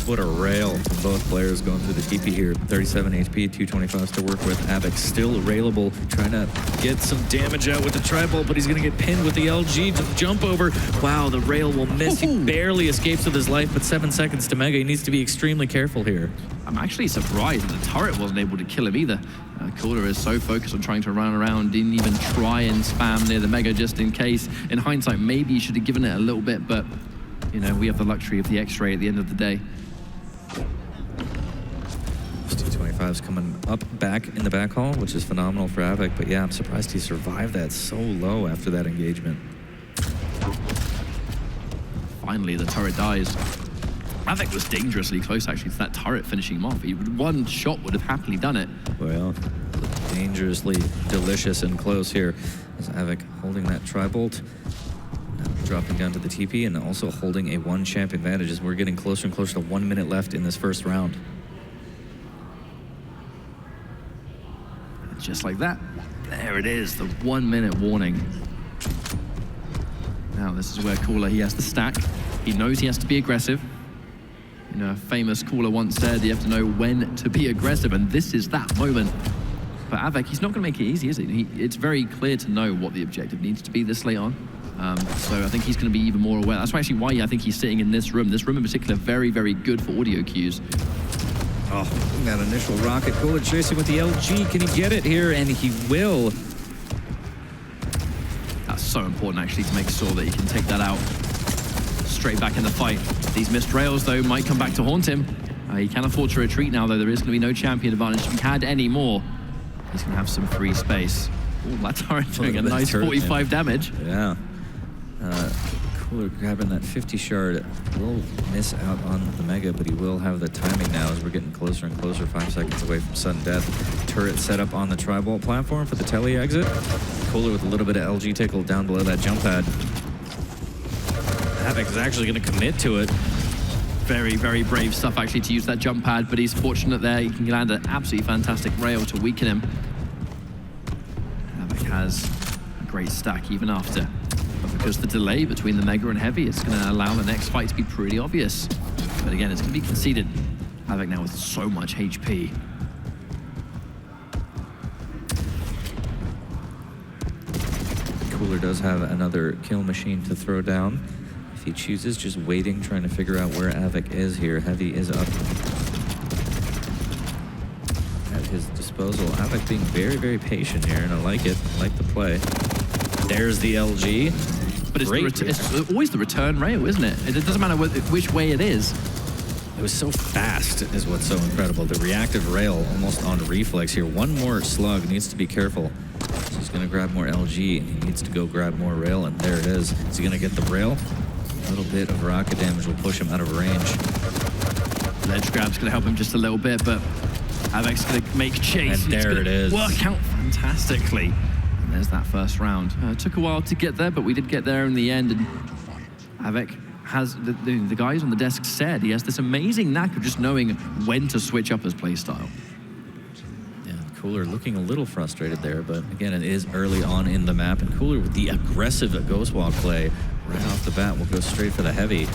What a rail from both players going through the TP here. 37 HP, 225s to work with. Avik still railable, trying to get some damage out with the tri-bolt, but he's going to get pinned with the LG to jump over. Wow, the rail will miss. He barely escapes with his life, but 7 seconds to Mega. He needs to be extremely careful here. I'm actually surprised that the turret wasn't able to kill him either. Cooler is so focused on trying to run around, didn't even try and spam near the Mega just in case. In hindsight, maybe he should have given it a little bit, but you know, we have the luxury of the X-ray at the end of the day. 225's coming up back in the back hall, which is phenomenal for Avik, but yeah, I'm surprised he survived that so low after that engagement. Finally, the turret dies. Avik was dangerously close, actually, to that turret finishing him off. One shot would have happily done it. Well, dangerously delicious and close here. As Avik holding that tri-bolt, dropping down to the TP, and also holding a one-champ advantage as we're getting closer and closer to 1 minute left in this first round. Just like that. There it is, the 1 minute warning. Now, this is where Cooler, he has to stack. He knows he has to be aggressive. You know, a famous Cooler once said, you have to know when to be aggressive, and this is that moment. But Avik, he's not going to make it easy, is he? It's very clear to know what the objective needs to be this late on. So I think he's going to be even more aware. That's actually why I think he's sitting in this room. This room in particular, very, very good for audio cues. Oh, that initial rocket. Cooler chasing with the LG. Can he get it here? And he will. That's so important, actually, to make sure that he can take that out straight back in the fight. These missed rails, though, might come back to haunt him. He can afford to retreat now, though. There is going to be no champion advantage. If he had any more, he's going to have some free space. Ooh, that turret doing a nice 45 damage. Yeah. Cooler grabbing that 50 shard. Will miss out on the Mega, but he will have the timing now as we're getting closer and closer, 5 seconds away from sudden death. Turret set up on the tri-bolt platform for the tele exit. Cooler with a little bit of LG tickle down below that jump pad. Avik is actually going to commit to it. Very, very brave stuff, actually, to use that jump pad, but he's fortunate there. He can land an absolutely fantastic rail to weaken him. Avik has a great stack even after. But because the delay between the Mega and Heavy, it's going to allow the next fight to be pretty obvious. But again, it's going to be conceded. Avik now with so much HP. Cooler does have another kill machine to throw down. If he chooses, just waiting, trying to figure out where Avik is here. Heavy is up at his disposal. Avik being very, very patient here, and I like it. I like the play. There's the LG. But it's always the return rail, isn't it? It doesn't matter which way it is. It was so fast is what's so incredible. The reactive rail almost on reflex here. One more slug, needs to be careful. So he's going to grab more LG, and he needs to go grab more rail, and there it is. Is he going to get the rail? A little bit of rocket damage will push him out of range. Ledge grab's going to help him just a little bit, but Avik's going to make chase. And there it is. Work out fantastically. And there's that first round. It took a while to get there, but we did get there in the end. And Avik has, the guys on the desk said, he has this amazing knack of just knowing when to switch up his playstyle. Yeah, Cooler looking a little frustrated there, but again, it is early on in the map, and Cooler with the aggressive ghost walk play right off the bat will go straight for the Heavy.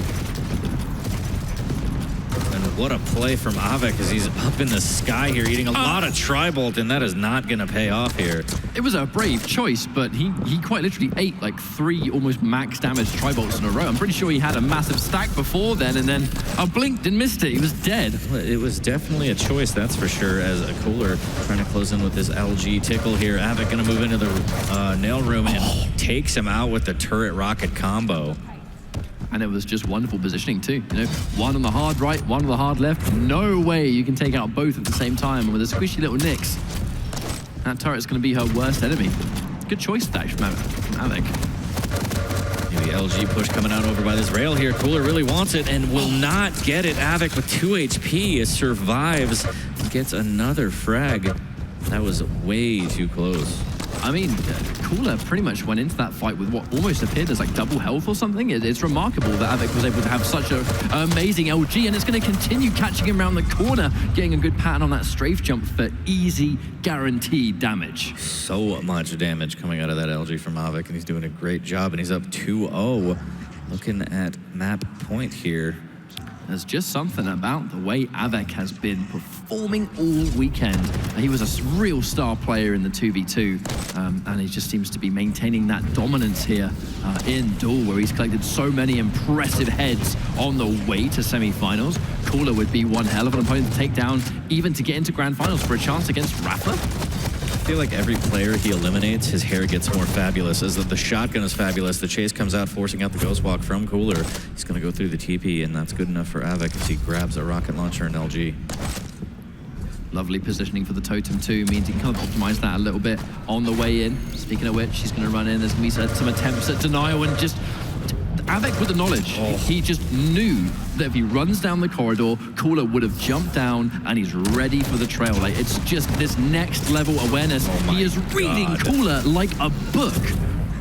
And what a play from Avik as he's up in the sky here, eating a lot of tri-bolt, and that is not going to pay off here. It was a brave choice, but he quite literally ate like 3 almost max damage tri-bolts in a row. I'm pretty sure he had a massive stack before then, and then I blinked and missed it. He was dead. It was definitely a choice, that's for sure, as a Cooler trying to close in with this LG tickle here. Avik going to move into the nail room and takes him out with the turret rocket combo. And it was just wonderful positioning too. You know, one on the hard right, one on the hard left. No way you can take out both at the same time. And with a squishy little Nyx, that turret's going to be her worst enemy. Good choice, actually, from Avik. Yeah, the LG push coming out over by this rail here. Cooler really wants it and will not get it. Avik with 2 HP survives and gets another frag. That was way too close. I mean, Cooler pretty much went into that fight with what almost appeared as like double health or something. It's remarkable that Avik was able to have such an amazing LG, and it's going to continue catching him around the corner, getting a good pattern on that strafe jump for easy, guaranteed damage. So much damage coming out of that LG from Avik, and he's doing a great job, and he's up 2-0. Looking at map point here. There's just something about the way Avek has been performing all weekend. He was a real star player in the 2v2, and he just seems to be maintaining that dominance here in Duel, where he's collected so many impressive heads on the way to semifinals. Cooler would be one hell of an opponent to take down, even to get into grand finals for a chance against Rafa. I feel like every player he eliminates, his hair gets more fabulous. As the shotgun is fabulous, the chase comes out, forcing out the ghost walk from Cooler. He's going to go through the TP, and that's good enough for Avek as he grabs a rocket launcher and LG. Lovely positioning for the totem too, means he can kind of optimize that a little bit on the way in. Speaking of which, he's going to run in. There's going to be some attempts at denial, and just Avek with the knowledge. He just knew that if he runs down the corridor, Cooler would have jumped down, and he's ready for the trail. Like, it's just this next level awareness. He is reading Cooler like a book.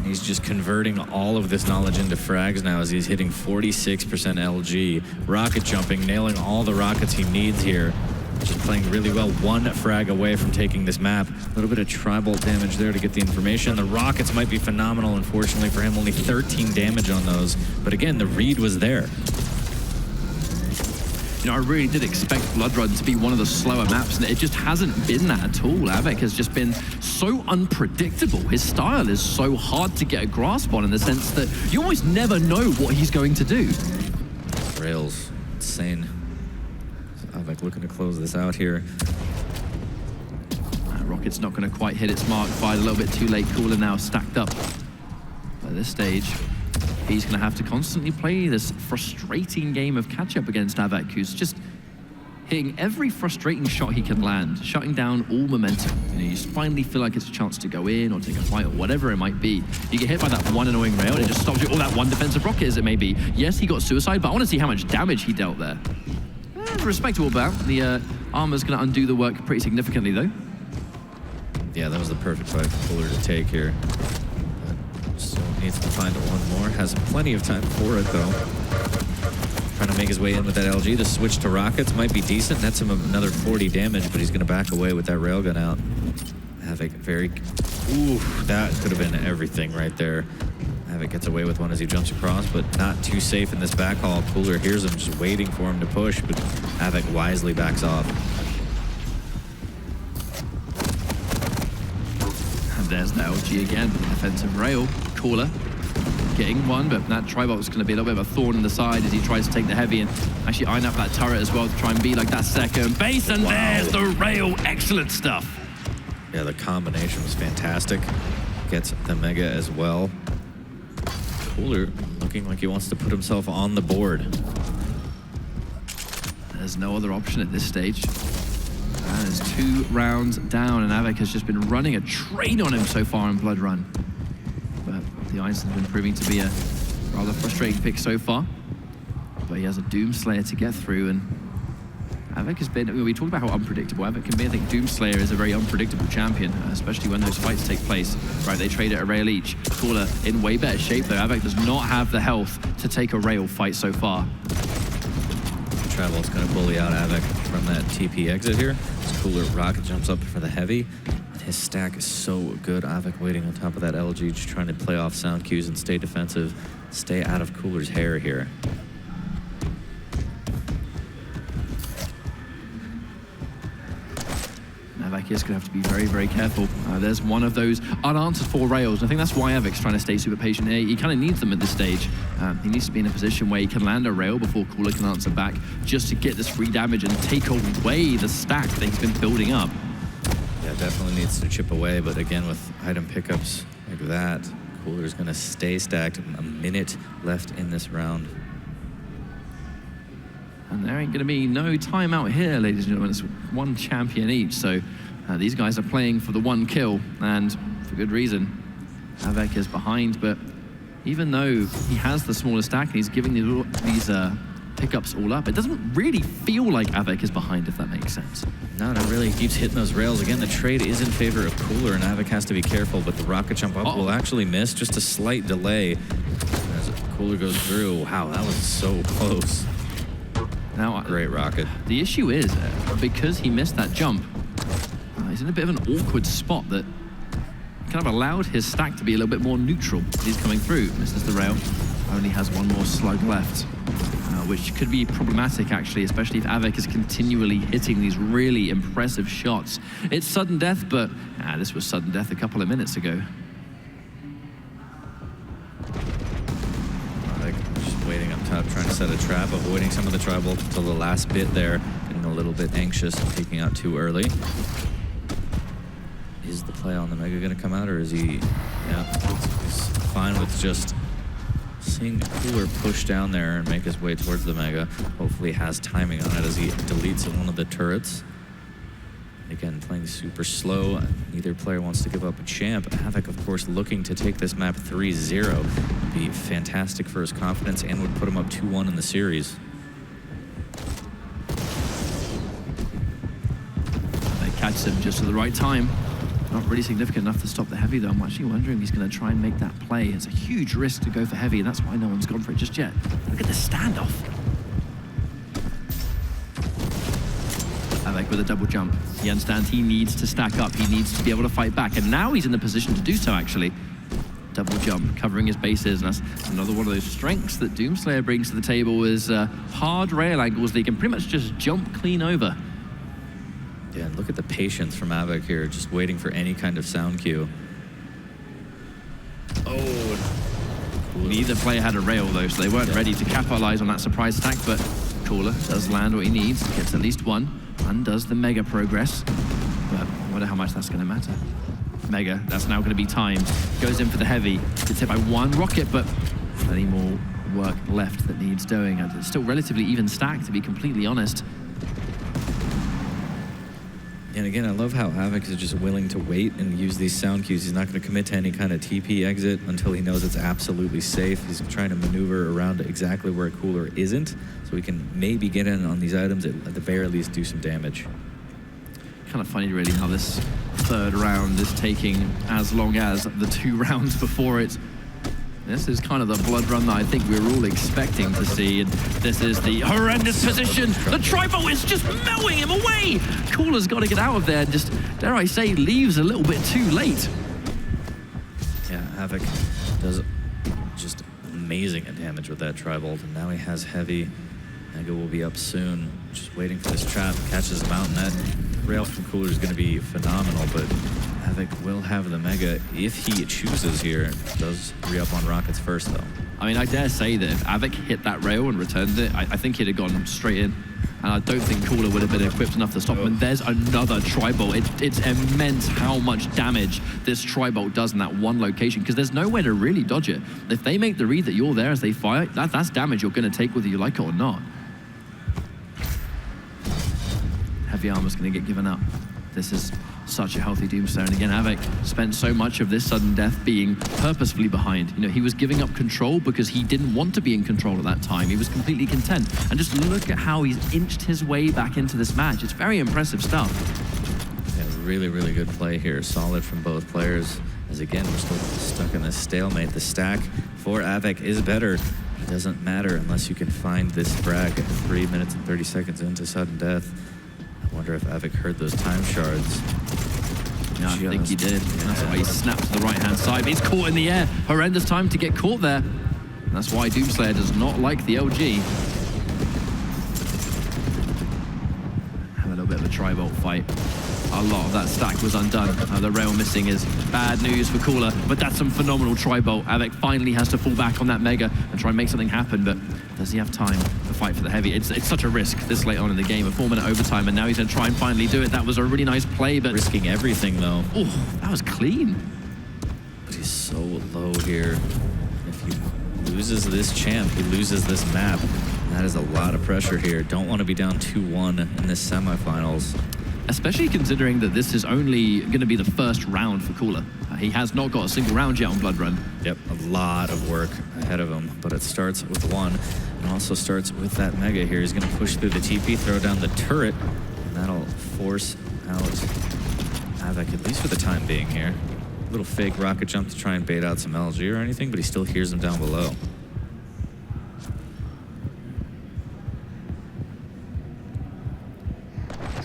He's just converting all of this knowledge into frags now as he's hitting 46% LG. Rocket jumping, nailing all the rockets he needs here. Just playing really well, one frag away from taking this map. A little bit of tribal damage there to get the information. The rockets might be phenomenal, unfortunately for him. Only 13 damage on those. But again, the read was there. You know, I really did expect Blood Run to be one of the slower maps, and it just hasn't been that at all. Avek has just been so unpredictable. His style is so hard to get a grasp on, in the sense that you almost never know what he's going to do. Rails, insane. Avek looking to close this out here. Rocket's not going to quite hit its mark. Fired a little bit too late. Cooler now stacked up. By this stage, he's going to have to constantly play this frustrating game of catch-up against Avek, who's just hitting every frustrating shot he can land, shutting down all momentum. You know, you just finally feel like it's a chance to go in or take a fight or whatever it might be. You get hit by that one annoying rail, and it just stops you. Or that one defensive rocket, as it may be. Yes, he got suicide, but I want to see how much damage he dealt there. Respectable bout. The armor's going to undo the work pretty significantly, though. Yeah, that was the perfect fight for Cooler to take here. Still needs to find one more. Has plenty of time for it, though. Trying to make his way in with that LG. The switch to rockets might be decent. That's him another 40 damage, but he's going to back away with that railgun out. Avek very... Ooh, that could have been everything right there. Avek gets away with one as he jumps across, but not too safe in this back haul. Cooler hears him just waiting for him to push, but Avek wisely backs off. And there's the LG again, the defensive rail. Cooler getting one, but that Tribot is going to be a little bit of a thorn in the side as he tries to take the heavy and actually iron up that turret as well to try and be like that second base. And there's the rail. Excellent stuff. Yeah, the combination was fantastic. Gets the Mega as well. Cooler looking like he wants to put himself on the board. There's no other option at this stage. That is 2 rounds down, and Avek has just been running a train on him so far in Blood Run. But the Ice has been proving to be a rather frustrating pick so far. But he has a Doomslayer to get through, and Avek has been, we talked about how unpredictable Avek can be. I think Doomslayer is a very unpredictable champion, especially when those fights take place. Right, they trade at a rail each. Cooler in way better shape, though. Avek does not have the health to take a rail fight so far. Travel's going to bully out Avek from that TP exit here. Cooler rocket jumps up for the heavy. His stack is so good. Avek waiting on top of that LG, just trying to play off sound cues and stay defensive. Stay out of Cooler's hair here. Avek is going to have to be very, very careful. There's one of those unanswered for rails. I think that's why Avek's trying to stay super patient here. He kind of needs them at this stage. He needs to be in a position where he can land a rail before Cooler can answer back, just to get this free damage and take away the stack that he's been building up. Yeah, definitely needs to chip away, but again, with item pickups like that, Cooler's going to stay stacked. A minute left in this round. And there ain't going to be no timeout here, ladies and gentlemen. It's one champion each, so these guys are playing for the one kill, and for good reason. Avek is behind, but even though he has the smaller stack and he's giving these pickups all up, it doesn't really feel like Avek is behind, if that makes sense. No, not really. He keeps hitting those rails. Again, the trade is in favor of Cooler, and Avek has to be careful, but the rocket jump up will actually miss. Just a slight delay as Cooler goes through. Wow, that was so close. Now, great rocket. The issue is, because he missed that jump, he's in a bit of an awkward spot that kind of allowed his stack to be a little bit more neutral as he's coming through. Misses the rail, only has one more slug left. which could be problematic actually, especially if Avik is continually hitting these really impressive shots. It's sudden death, but this was sudden death a couple of minutes ago. Just waiting up top, trying to set a trap, avoiding some of the tribal till the last bit there, getting a little bit anxious and peeking out too early. Is the play on the Mega going to come out, or is he... Yeah, he's fine with just seeing Cooler push down there and make his way towards the Mega. Hopefully has timing on it as he deletes one of the turrets. Again, playing super slow. Neither player wants to give up a champ. Havik, of course, looking to take this map 3-0. Be fantastic for his confidence and would put him up 2-1 in the series. They catch him just at the right time. Not really significant enough to stop the heavy, though. I'm actually wondering if he's going to try and make that play. It's a huge risk to go for heavy, and that's why no one's gone for it just yet. Look at the standoff. Avik with a double jump. He understands he needs to stack up. He needs to be able to fight back, and now he's in the position to do so, actually. Double jump, covering his bases, and that's another one of those strengths that Doomslayer brings to the table is hard rail angles that he can pretty much just jump clean over. Yeah, and look at the patience from Avik here, just waiting for any kind of sound cue. Oh, neither player had a rail though, so they weren't ready to capitalize on that surprise attack, but Cooler does land what he needs, gets at least one, and does the Mega progress. But I wonder how much that's going to matter. Mega, that's now going to be timed. Goes in for the heavy. Gets hit by one rocket, but plenty more work left that needs doing. And it's still relatively even stacked, to be completely honest. And again, I love how Avik is just willing to wait and use these sound cues. He's not going to commit to any kind of TP exit until he knows it's absolutely safe. He's trying to maneuver around exactly where Cooler isn't, so he can maybe get in on these items, at the very least do some damage. Kind of funny, really, how this third round is taking as long as the 2 rounds before it. This is kind of the blood run that I think we were all expecting to see, and this is the horrendous position. The Tribo is just mowing him away. Cooler's got to get out of there and just, dare I say, leaves a little bit too late. Yeah, Avik does just amazing damage with that Tribolt, and now he has heavy. Mega will be up soon, just waiting for this trap, catches him out, and that rail from Cooler is going to be phenomenal, but Avik will have the Mega if he chooses here. Does re-up on rockets first, though. I mean, I dare say that if Avik hit that rail and returned it, I think he'd have gone straight in. And I don't think Cooler would have been equipped enough to stop him. And there's another Tribolt. It's immense how much damage this Tribolt does in that one location, because there's nowhere to really dodge it. If they make the read that you're there as they fire, that's damage you're going to take whether you like it or not. Heavy armor's going to get given up. This is such a healthy Doomslayer, and again, Avik spent so much of this sudden death being purposefully behind. You know, he was giving up control because he didn't want to be in control at that time. He was completely content. And just look at how he's inched his way back into this match. It's very impressive stuff. Yeah, really, really good play here. Solid from both players. As again, we're still stuck in this stalemate. The stack for Avik is better. It doesn't matter unless you can find this frag 3 minutes and 30 seconds into sudden death. I wonder if Avik heard those time shards. Yeah, I think he did. Yeah. That's why he snapped to the right-hand side. He's caught in the air. Horrendous time to get caught there. And that's why Doomslayer does not like the LG. Have a little bit of a Tribolt fight. A lot of that stack was undone. The rail missing is bad news for Cooler, but that's some phenomenal Tribolt. Avik finally has to fall back on that Mega and try and make something happen, but does he have time to fight for the heavy? It's such a risk this late on in the game, a 4-minute overtime, and now he's going to try and finally do it. That was a really nice play, but... risking everything, though. Oh, that was clean. But he's so low here. If he loses this champ, he loses this map. That is a lot of pressure here. Don't want to be down 2-1 in this semifinals. Especially considering that this is only going to be the first round for Cooler. He has not got a single round yet on Blood Run. Yep, a lot of work ahead of him, but it starts with one, and also starts with that Mega here. He's going to push through the TP, throw down the turret, and that'll force out Avik, at least for the time being here. A little fake rocket jump to try and bait out some LG or anything, but he still hears him down below.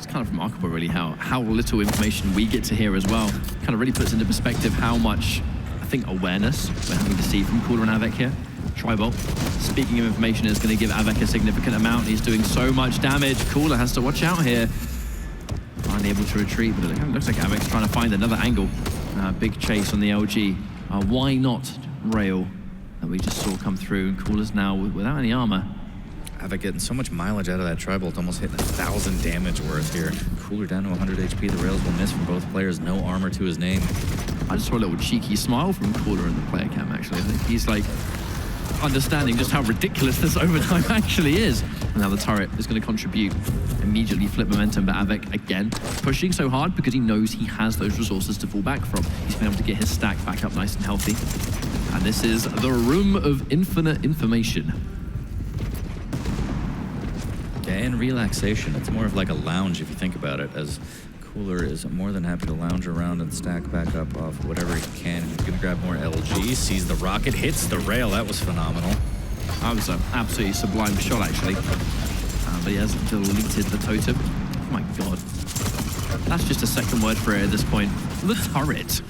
Kind of remarkable, really, how little information we get to hear as well. Kind of really puts into perspective how much think, awareness we're having to see from Cooler and Avek here. Tribolt, speaking of information, is going to give Avek a significant amount. He's doing so much damage. Cooler has to watch out here. Unable to retreat, but it looks like Avek's trying to find another angle. Big chase on the LG. Why not rail that we just saw come through? And Cooler's now without any armor. Avek getting so much mileage out of that Tribolt, almost hitting 1,000 damage worth here. Cooler down to 100 HP. The rails will miss from both players. No armor to his name. I just saw a little cheeky smile from Cooler in the player cam, actually. I think he's like understanding just how ridiculous this overtime actually is. And now the turret is going to contribute, immediately flip momentum, but Avek again pushing so hard because he knows he has those resources to fall back from. He's been able to get his stack back up nice and healthy. And this is the room of infinite information. And relaxation. It's more of like a lounge if you think about it, as Cooler is more than happy to lounge around and stack back up off whatever he can. He's going to grab more LG, sees the rocket, hits the rail. That was phenomenal. That was an absolutely sublime shot, actually. But he hasn't deleted the totem. Oh my god. That's just a second word for it at this point. The turret.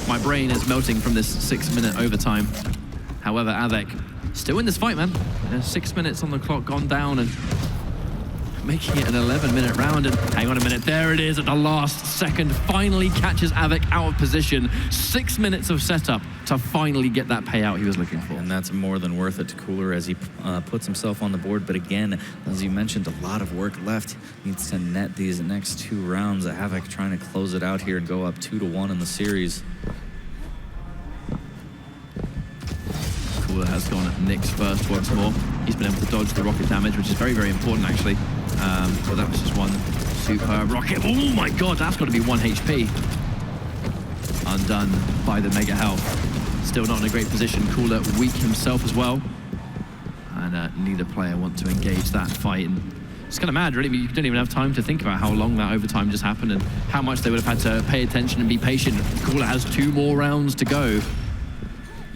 My brain is melting from this 6-minute overtime. However, Avek still in this fight, man. 6 minutes on the clock gone down and making it an 11-minute round. And hang on a minute, there it is at the last second. Finally catches Avek out of position. 6 minutes of setup to finally get that payout he was looking for. And that's more than worth it to Cooler as he puts himself on the board. But again, as you mentioned, a lot of work left. Needs to net these next 2 rounds. Avek trying to close it out here and go up 2-1 in the series. Cooler has gone at Nick's first once more. He's been able to dodge the rocket damage, which is very, very important, actually. But that was just one super rocket. Oh my god, that's got to be 1 HP. Undone by the Mega Health. Still not in a great position. Cooler weak himself as well. And neither player want to engage that fight. And it's kind of mad, really. You don't even have time to think about how long that overtime just happened and how much they would have had to pay attention and be patient. Cooler has 2 more rounds to go.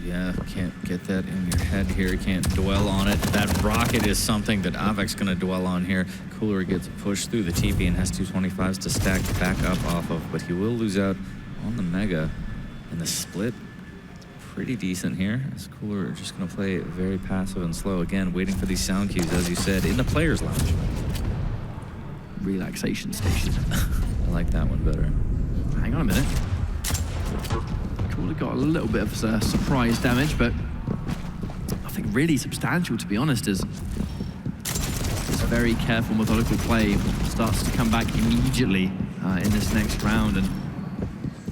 Yeah, can't get that in your head here. Can't dwell on it. That rocket is something that Avek's going to dwell on here. Cooler gets pushed through the TP and has 225s to stack back up off of, but he will lose out on the Mega. And the split, pretty decent here. As Cooler are just going to play very passive and slow. Again, waiting for these sound cues, as you said, in the player's lounge. Relaxation station. I like that one better. Hang on a minute. Cooler got a little bit of surprise damage, but nothing really substantial, to be honest, as this very careful, methodical play starts to come back immediately in this next round. And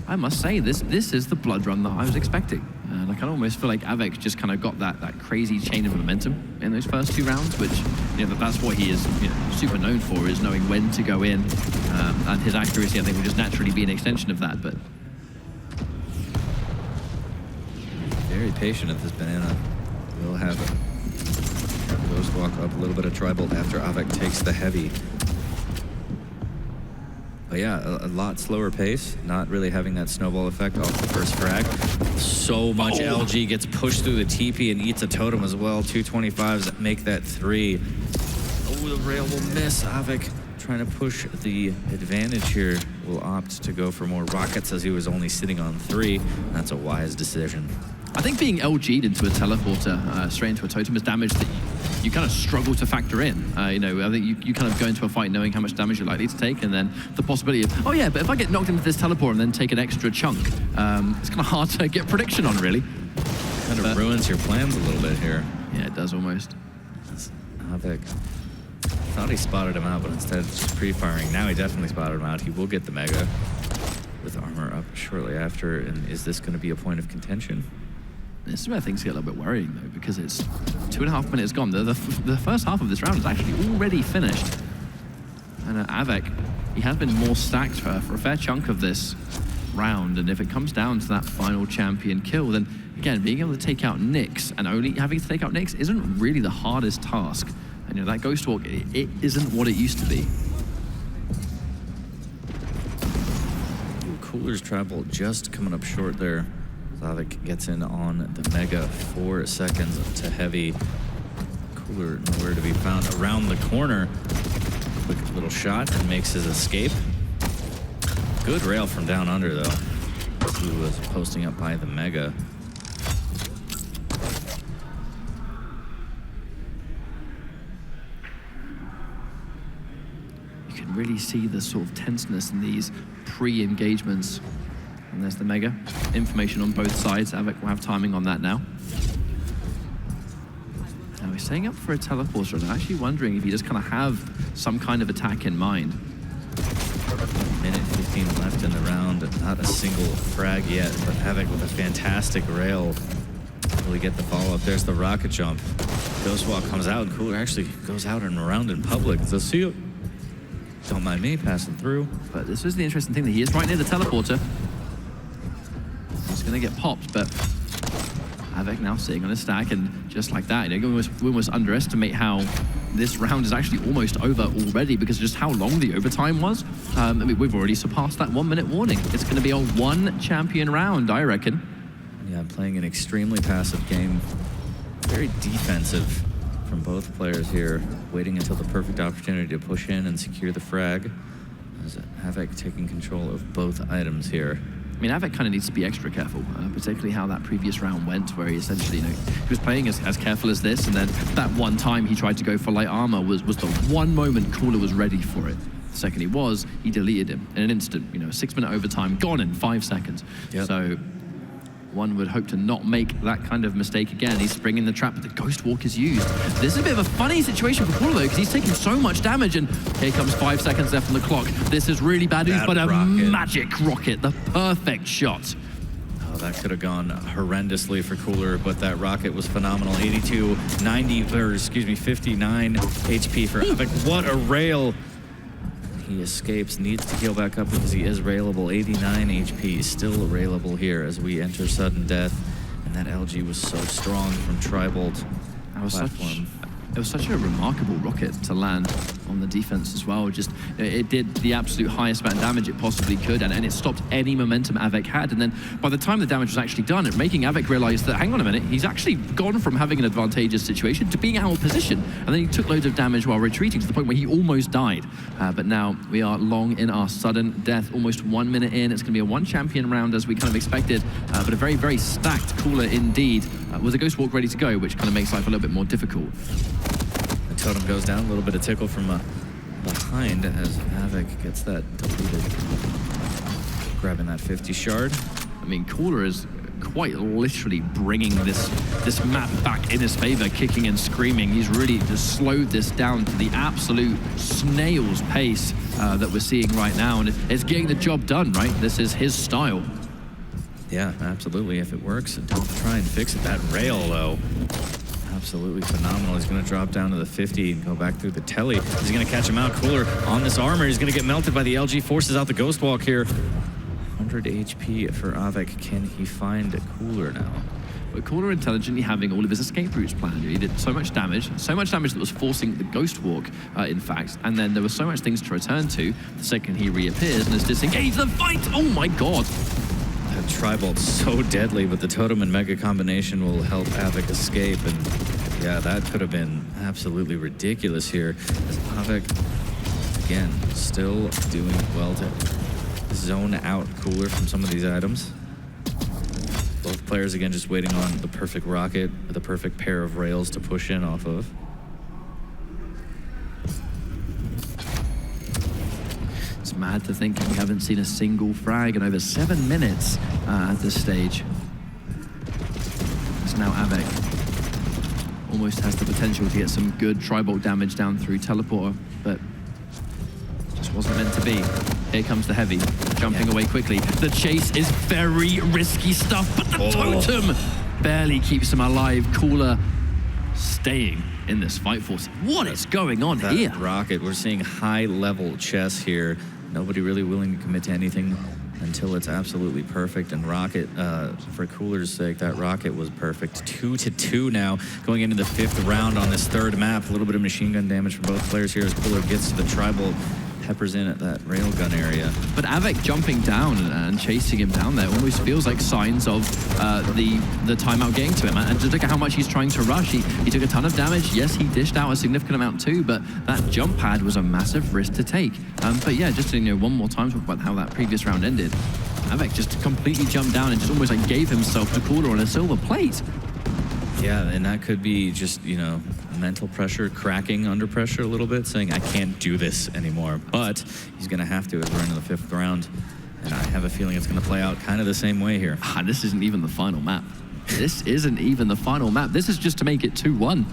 I must say, this is the blood run that I was expecting. Like, I almost feel like Avek just kind of got that crazy chain of momentum in those first 2 rounds, which, you know, that's what he is, you know, super known for, is knowing when to go in. And his accuracy, I think, will just naturally be an extension of that. But very patient at this banana. We'll have Ghost walk up a little bit of Tribolt after Avek takes the heavy. But yeah, a lot slower pace, not really having that snowball effect off the first frag. So much LG gets pushed through the TP and eats a totem as well. 225s make that 3. Oh, the rail will miss. Avek trying to push the advantage here will opt to go for more rockets as he was only sitting on 3. That's a wise decision. I think being LG'd into a teleporter straight into a totem is damage that you kind of struggle to factor in. You know, I think you kind of go into a fight knowing how much damage you're likely to take, and then the possibility of, oh yeah, but if I get knocked into this teleport and then take an extra chunk, it's kind of hard to get prediction on, really. Kind of ruins your plans a little bit here. Yeah, it does almost. Avek thought he spotted him out, but instead just pre-firing. Now he definitely spotted him out. He will get the Mega with armor up shortly after. And is this going to be a point of contention? This is where things get a little bit worrying, though, because it's 2.5 minutes gone. The first half of this round is actually already finished. And Avek, he has been more stacked for a fair chunk of this round. And if it comes down to that final champion kill, then, again, being able to take out Nyx and only having to take out Nyx isn't really the hardest task. And, you know, that Ghost Walk, it isn't what it used to be. Cooler's Tribolt just coming up short there. Avek gets in on the Mega, 4 seconds to heavy. Cooler nowhere to be found around the corner. Quick little shot and makes his escape. Good rail from down under, though. who was posting up by the Mega. You can really see the sort of tenseness in these pre-engagements. And there's the Mega. Information on both sides. Avik will have timing on that now. Now he's setting up for a teleporter, and I'm actually wondering if he just kind of have some kind of attack in mind. Minute 15 left in the round. Not a single frag yet, but Avik with a fantastic rail. Will he get the follow-up? There's the rocket jump. Ghostwalk comes out, and Cooler actually goes out and around in public. So see you. Don't mind me passing through. But this is the interesting thing, that he is right near the teleporter. He's going to get popped, but Avik now sitting on a stack, and just like that, you know, we almost underestimate how this round is actually almost over already because of just how long the overtime was. I mean, we've already surpassed that 1 minute warning. It's going to be a one champion round, I reckon. Yeah, playing an extremely passive game. Very defensive from both players here, waiting until the perfect opportunity to push in and secure the frag. As Avik taking control of both items here. I mean, Avik kind of needs to be extra careful, particularly how that previous round went, where he essentially, you know, he was playing as careful as this, and then that one time he tried to go for light armor was the one moment Cooler was ready for it. The second he deleted him in an instant. You know, 6 minute overtime, gone in 5 seconds. Yep. So one would hope to not make that kind of mistake again. He's springing the trap, but the Ghost Walk is used. This is a bit of a funny situation for Cooler, though, because he's taking so much damage, and here comes 5 seconds left on the clock. This is really bad news, but a magic rocket, the perfect shot. Oh, that could have gone horrendously for Cooler, but that rocket was phenomenal. 82, 90, or excuse me, 59 HP for Avik. What a rail. He escapes, needs to heal back up because he is railable. 89 HP, still railable here as we enter sudden death. And that LG was so strong from Tribolt platform. It was such a remarkable rocket to land on the defense as well. Just, it did the absolute highest amount of damage it possibly could, and it stopped any momentum Avik had. And then by the time the damage was actually done, it making Avik realize that, hang on a minute, he's actually gone from having an advantageous situation to being out of position. And then he took loads of damage while retreating to the point where he almost died. But now we are long in our sudden death, almost 1 minute in. It's going to be a one champion round as we kind of expected, but a very, very stacked Cooler indeed. With a Ghost Walk ready to go, which kind of makes life a little bit more difficult. The totem goes down, a little bit of tickle from behind as Avik gets that deleted. Grabbing that 50 shard. I mean, Cooler is quite literally bringing this map back in his favor, kicking and screaming. He's really just slowed this down to the absolute snail's pace that we're seeing right now, and it's getting the job done, right? This is his style. Yeah, absolutely. If it works, don't try and fix it. That rail, though, absolutely phenomenal. He's going to drop down to the 50 and go back through the telly. He's going to catch him out. Cooler on this armor. He's going to get melted by the LG. Forces out the Ghost Walk here. 100 HP for Avik. Can he find Cooler now? But Cooler intelligently having all of his escape routes planned. He did so much damage that was forcing the Ghost Walk, in fact. And then there were so much things to return to the second he reappears and is disengaged the fight. Oh my god. That Tribolt's so deadly, but the Totem and Mega combination will help Avik escape. And yeah, that could have been absolutely ridiculous here. As Avik, again, still doing well to zone out Cooler from some of these items. Both players, again, just waiting on the perfect rocket, the perfect pair of rails to push in off of. It's mad to think we haven't seen a single frag in over 7 minutes at this stage. So now Avik almost has the potential to get some good Tribolt damage down through Teleporter, but just wasn't meant to be. Here comes the heavy, jumping away quickly. The chase is very risky stuff, but the totem barely keeps him alive. Cooler staying in this fight force. What is going on here? Rocket, we're seeing high-level chess here. Nobody really willing to commit to anything until it's absolutely perfect. And Rocket, for Cooler's sake, that Rocket was perfect. 2-2 now, going into the 5th round on this 3rd map. A little bit of machine gun damage from both players here as Cooler gets to the Tribal. peppers in at that railgun area. But Avek jumping down and chasing him down there almost feels like signs of the timeout getting to him. And just look at how much he's trying to rush. He took a ton of damage. Yes, he dished out a significant amount too, but that jump pad was a massive risk to take. But yeah, just to, one more time talk about how that previous round ended. Avek just completely jumped down and just almost like gave himself to Cooler on a silver plate. Yeah, and that could be just, mental pressure, cracking under pressure a little bit, saying, I can't do this anymore. But he's going to have to as we're into the 5th round. And I have a feeling it's going to play out kind of the same way here. This isn't even the final map. This isn't even the final map. This is just to make it 2-1.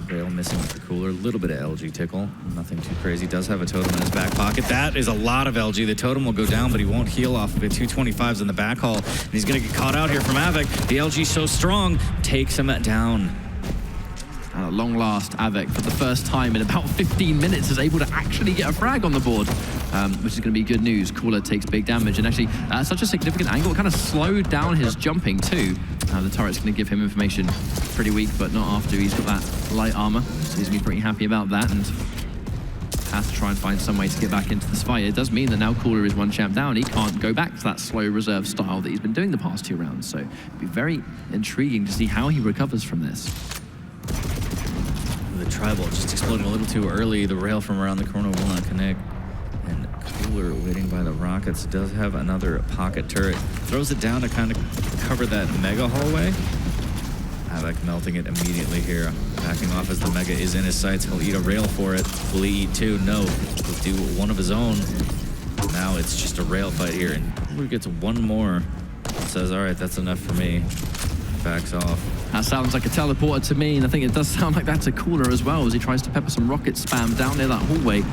Rail missing with the Cooler, a little bit of LG tickle, nothing too crazy. Does have a totem in his back pocket. That is a lot of LG. The totem will go down, but he won't heal off of it. 225s in the back haul, and he's gonna get caught out here from Avek. The LG so strong, takes him down. And at long last, Avek, for the first time in about 15 minutes, is able to actually get a frag on the board, which is going to be good news. Cooler takes big damage, and actually, such a significant angle, it kind of slowed down his jumping too. The turret's going to give him information. Pretty weak, but not after he's got that light armor, so he's going to be pretty happy about that, and has to try and find some way to get back into this fight. It does mean that now Cooler is 1 champ down. He can't go back to that slow reserve style that he's been doing the past 2 rounds, so it'll be very intriguing to see how he recovers from this. The tribal just exploding a little too early. The rail from around the corner will not connect. And Cooler waiting by the rockets does have another pocket turret. Throws it down to kind of cover that mega hallway. Avek melting it immediately here. Backing off as the mega is in his sights. He'll eat a rail for it. Will he eat 2? No. He'll do one of his own. Now it's just a rail fight here. And Cooler gets 1 more. Says, all right, that's enough for me. Backs off. That sounds like a teleporter to me, and I think it does sound like that's a Cooler as well, as he tries to pepper some rocket spam down near that hallway.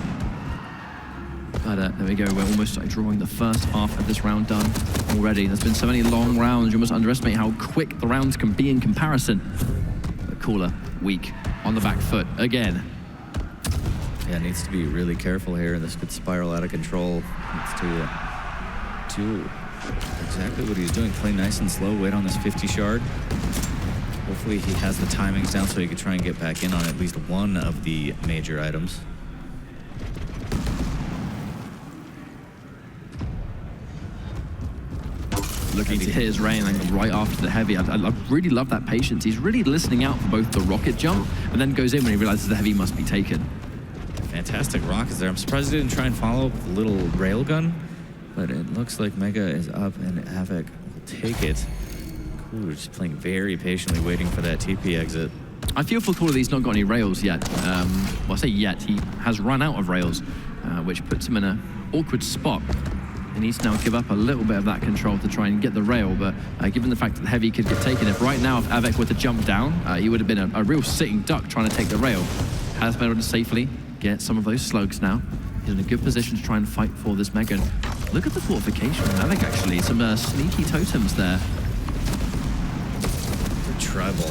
But there we go, we're almost drawing the first half of this round done already. There's been so many long rounds, you almost underestimate how quick the rounds can be in comparison. But Cooler, weak, on the back foot again. Yeah, needs to be really careful here. This could spiral out of control. Needs to do exactly what he's doing. Play nice and slow, wait on this 50 shard. Hopefully he has the timings down so he can try and get back in on at least one of the major items. Looking to hit his rain right after the heavy. I really love that patience. He's really listening out for both the rocket jump and then goes in when he realizes the heavy must be taken. Fantastic rockets there. I'm surprised he didn't try and follow up with a little railgun, but it looks like Mega is up and Avek will take it. Cooler just playing very patiently, waiting for that TP exit. I feel for Cooler that he's not got any rails yet. Well, I say yet, he has run out of rails, which puts him in an awkward spot. He needs to now give up a little bit of that control to try and get the rail, but given the fact that the heavy could get taken, if right now if Avek were to jump down, he would have been a real sitting duck trying to take the rail. Has been able to safely get some of those slugs now. He's in a good position to try and fight for this Mega. Look at the fortification from Avek actually, some sneaky totems there. The tribal,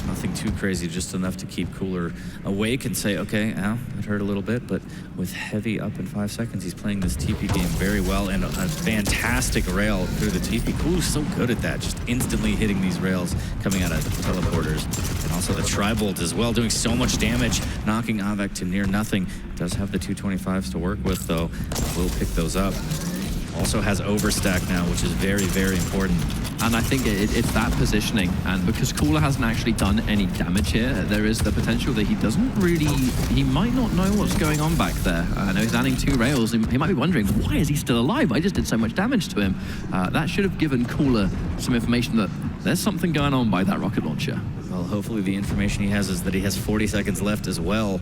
nothing too crazy, just enough to keep Cooler awake and say, okay, ow, it hurt a little bit, but with heavy up in 5 seconds, he's playing this TP game very well, and a fantastic rail through the TP. Cooler's so good at that, just instantly hitting these rails coming out of teleporters. And also the Tribolt as well, doing so much damage, knocking Avek to near nothing. Does have the 225s to work with, though. Will pick those up. Also has overstack now, which is very, very important. And I think it's that positioning. And because Cooler hasn't actually done any damage here, there is the potential that he doesn't really, he might not know what's going on back there. I know he's adding 2 rails. He might be wondering, why is he still alive? I just did so much damage to him. That should have given Cooler some information that there's something going on by that rocket launcher. Well, hopefully the information he has is that he has 40 seconds left as well.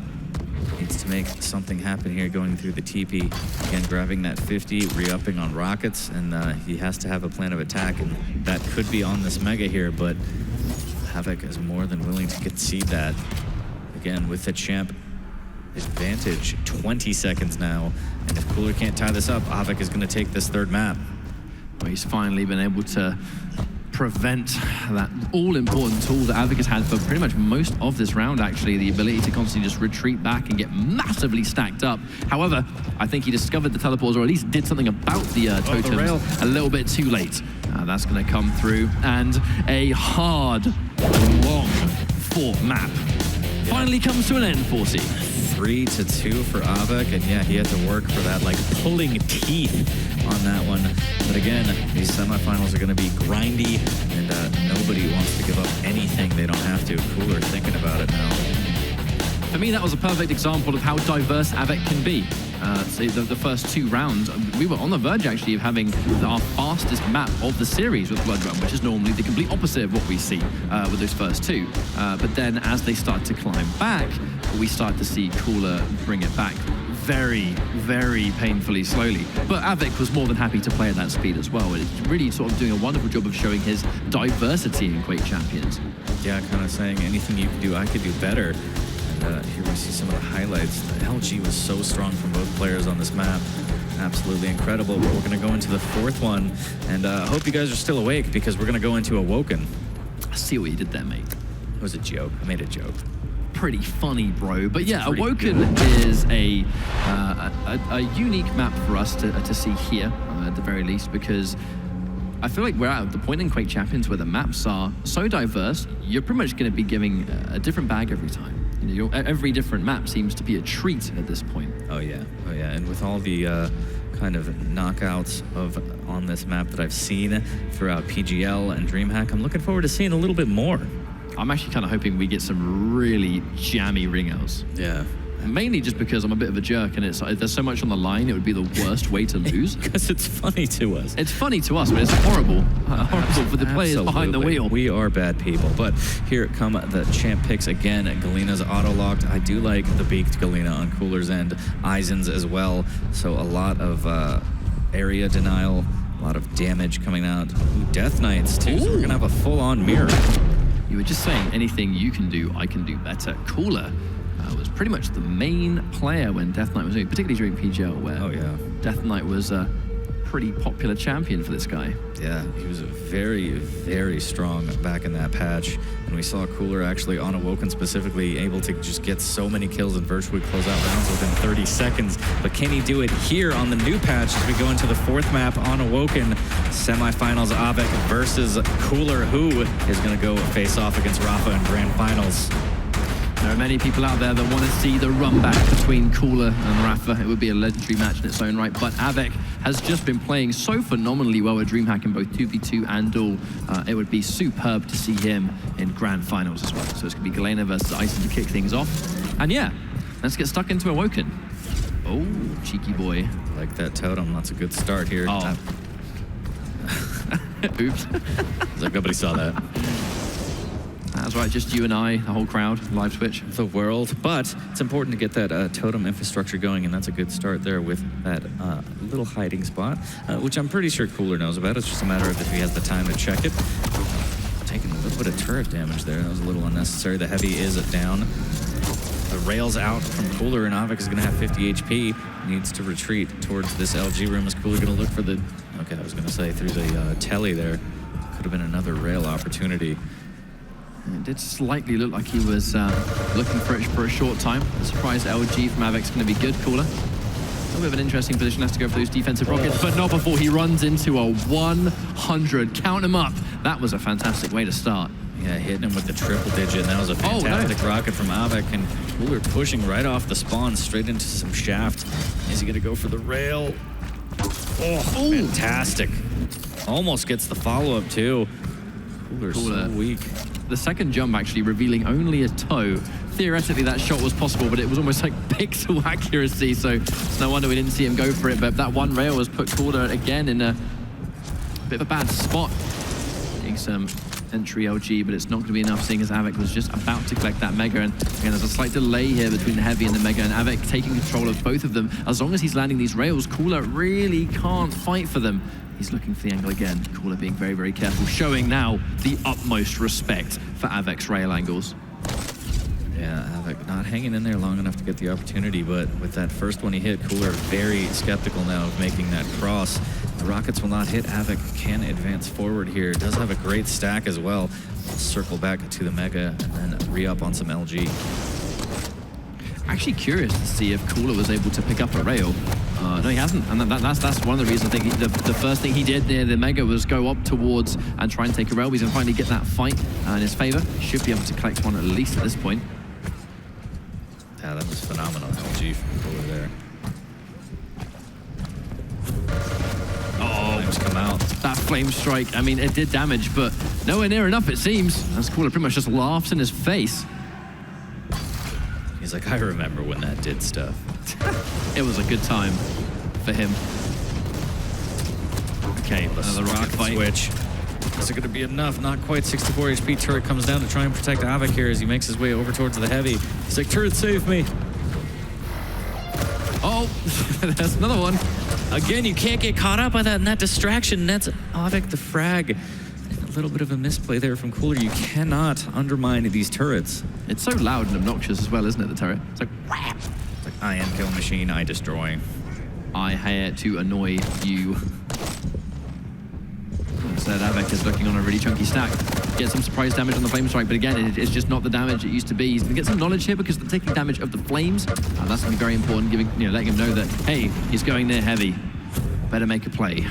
Needs to make something happen here going through the TP. Again, grabbing that 50, re-upping on rockets, and he has to have a plan of attack, and that could be on this Mega here, but Avek is more than willing to concede that. Again, with the champ advantage, 20 seconds now, and if Cooler can't tie this up, Avek is going to take this 3rd map. Well, he's finally been able to prevent that all-important tool that Avek has had for pretty much most of this round, actually, the ability to constantly just retreat back and get massively stacked up. However, I think he discovered the teleports, or at least did something about the totems a little bit too late. That's going to come through, and a hard, long fought map finally comes to an end, 40. 3-2 for Avek, and yeah, he had to work for that, like pulling teeth on that one. But again, these semifinals are going to be grindy, and nobody wants to give up anything they don't have to. Cooler thinking about it now. For me, that was a perfect example of how diverse Avek can be. So the first 2 rounds, we were on the verge actually of having our fastest map of the series with Blood Run, which is normally the complete opposite of what we see with those first 2. But then as they start to climb back, we start to see Cooler bring it back very, very painfully slowly. But Avek was more than happy to play at that speed as well. It's really sort of doing a wonderful job of showing his diversity in Quake Champions. Yeah, kind of saying anything you can do, I could do better. Here we see some of the highlights. The LG was so strong from both players on this map. Absolutely incredible. But we're going to go into the 4th one. And I hope you guys are still awake because we're going to go into Awoken. I see what you did there, mate. It was a joke. I made a joke. Pretty funny, bro. But yeah, Awoken is a unique map for us to see here, at the very least, because I feel like we're at the point in Quake Champions where the maps are so diverse, you're pretty much going to be giving a different bag every time. You know, every different map seems to be a treat at this point. Oh yeah, and with all the kind of knockouts on this map that I've seen throughout PGL and Dreamhack, I'm looking forward to seeing a little bit more. I'm actually kind of hoping we get some really jammy ring outs. Yeah. Mainly just because I'm a bit of a jerk and there's so much on the line, it would be the worst way to lose. Because it's funny to us. It's funny to us, but it's horrible. Horrible for the players behind the wheel. We are bad people. But here come the champ picks again. Galena's auto-locked. I do like the beaked Galena on Cooler's end. Eisen's as well. So a lot of area denial, a lot of damage coming out. Ooh, Death Knights too, so we're going to have a full-on mirror. You were just saying anything you can do, I can do better. Cooler was pretty much the main player when Death Knight was doing, particularly during PGL, where Death Knight was a pretty popular champion for this guy. Yeah, he was very, very strong back in that patch. And we saw Cooler actually on Awoken specifically able to just get so many kills and virtually close out rounds within 30 seconds. But can he do it here on the new patch as we go into the 4th map on Awoken? Semifinals Avek versus Cooler, who is going to go face off against Rafa in grand finals. There are many people out there that want to see the run back between Cooler and Rafa. It would be a legendary match in its own right, but Avek has just been playing so phenomenally well with Dreamhack in both 2v2 and Duel. It would be superb to see him in grand finals as well. So it's going to be Galena versus Eisen to kick things off. And yeah, let's get stuck into Awoken. Oh, cheeky boy. I like that totem. That's a good start here. Oh. Oops. Like nobody saw that. That's right, just you and I, the whole crowd, live Twitch. The world, but it's important to get that totem infrastructure going, and that's a good start there with that little hiding spot, which I'm pretty sure Cooler knows about. It's just a matter of if he has the time to check it. Taking a little bit of turret damage there. That was a little unnecessary. The heavy is down. The rails out from Cooler, and Avek is going to have 50 HP. Needs to retreat towards this LG room. Is Cooler going to look for the... Okay, I was going to say through the telly there. Could have been another rail opportunity. It did slightly look like he was looking for it for a short time. The surprise LG from Avek's going to be good. Cooler. A little bit of an interesting position, has to go for those defensive rockets, but not before he runs into a 100. Count him up. That was a fantastic way to start. Yeah, hitting him with the triple digit, and that was a fantastic rocket from Avek, and Cooler pushing right off the spawn straight into some shaft. Is he going to go for the rail? Oh, fantastic. Almost gets the follow-up, too. Cooler's so weak. The second jump actually revealing only a toe. Theoretically, that shot was possible, but it was almost like pixel accuracy, so it's no wonder we didn't see him go for it. But that one rail has put Cooler again in a bit of a bad spot. Getting some entry LG, but it's not going to be enough, seeing as Avek was just about to collect that Mega. And again, there's a slight delay here between the Heavy and the Mega, and Avek taking control of both of them. As long as he's landing these rails, Cooler really can't fight for them. He's looking for the angle again. Cooler being very, very careful, showing now the utmost respect for Avek's rail angles. Yeah, Avek not hanging in there long enough to get the opportunity, but with that first one he hit, Cooler very skeptical now of making that cross. The rockets will not hit. Avek can advance forward here. Does have a great stack as well. Circle back to the Mega and then re-up on some LG. Actually curious to see if Cooler was able to pick up a rail. No, he hasn't, and that's one of the reasons I think the first thing he did near the Mega was go up towards and try and take a rail. He's going to finally get that fight in his favor. Should be able to collect one at least at this point. Yeah, that was phenomenal. LG from Cooler there. Oh, Flames come out. that flame strike, I mean, it did damage, but nowhere near enough, it seems. As Cooler pretty much just laughs in his face. He's like, I remember when that did stuff. It was a good time for him. Okay, another rocket fight. Switch. Is it going to be enough? Not quite. 64 HP turret comes down to try and protect Avik here as he makes his way over towards the heavy. He's like, turret, save me. Oh, there's another one. Again, you can't get caught up by that, and that distraction nets Avik the frag. And a little bit of a misplay there from Cooler. You cannot undermine these turrets. It's so loud and obnoxious as well, isn't it, the turret? It's like, whap. It's like, I am kill machine, I destroy. I here to annoy you. Said Avik is looking on a really chunky stack. Get some surprise damage on the flame strike, but again, it's just not the damage it used to be. He's gonna get some knowledge here because they're taking damage of the flames. That's gonna be very important, giving, letting him know that, hey, he's going there heavy. Better make a play.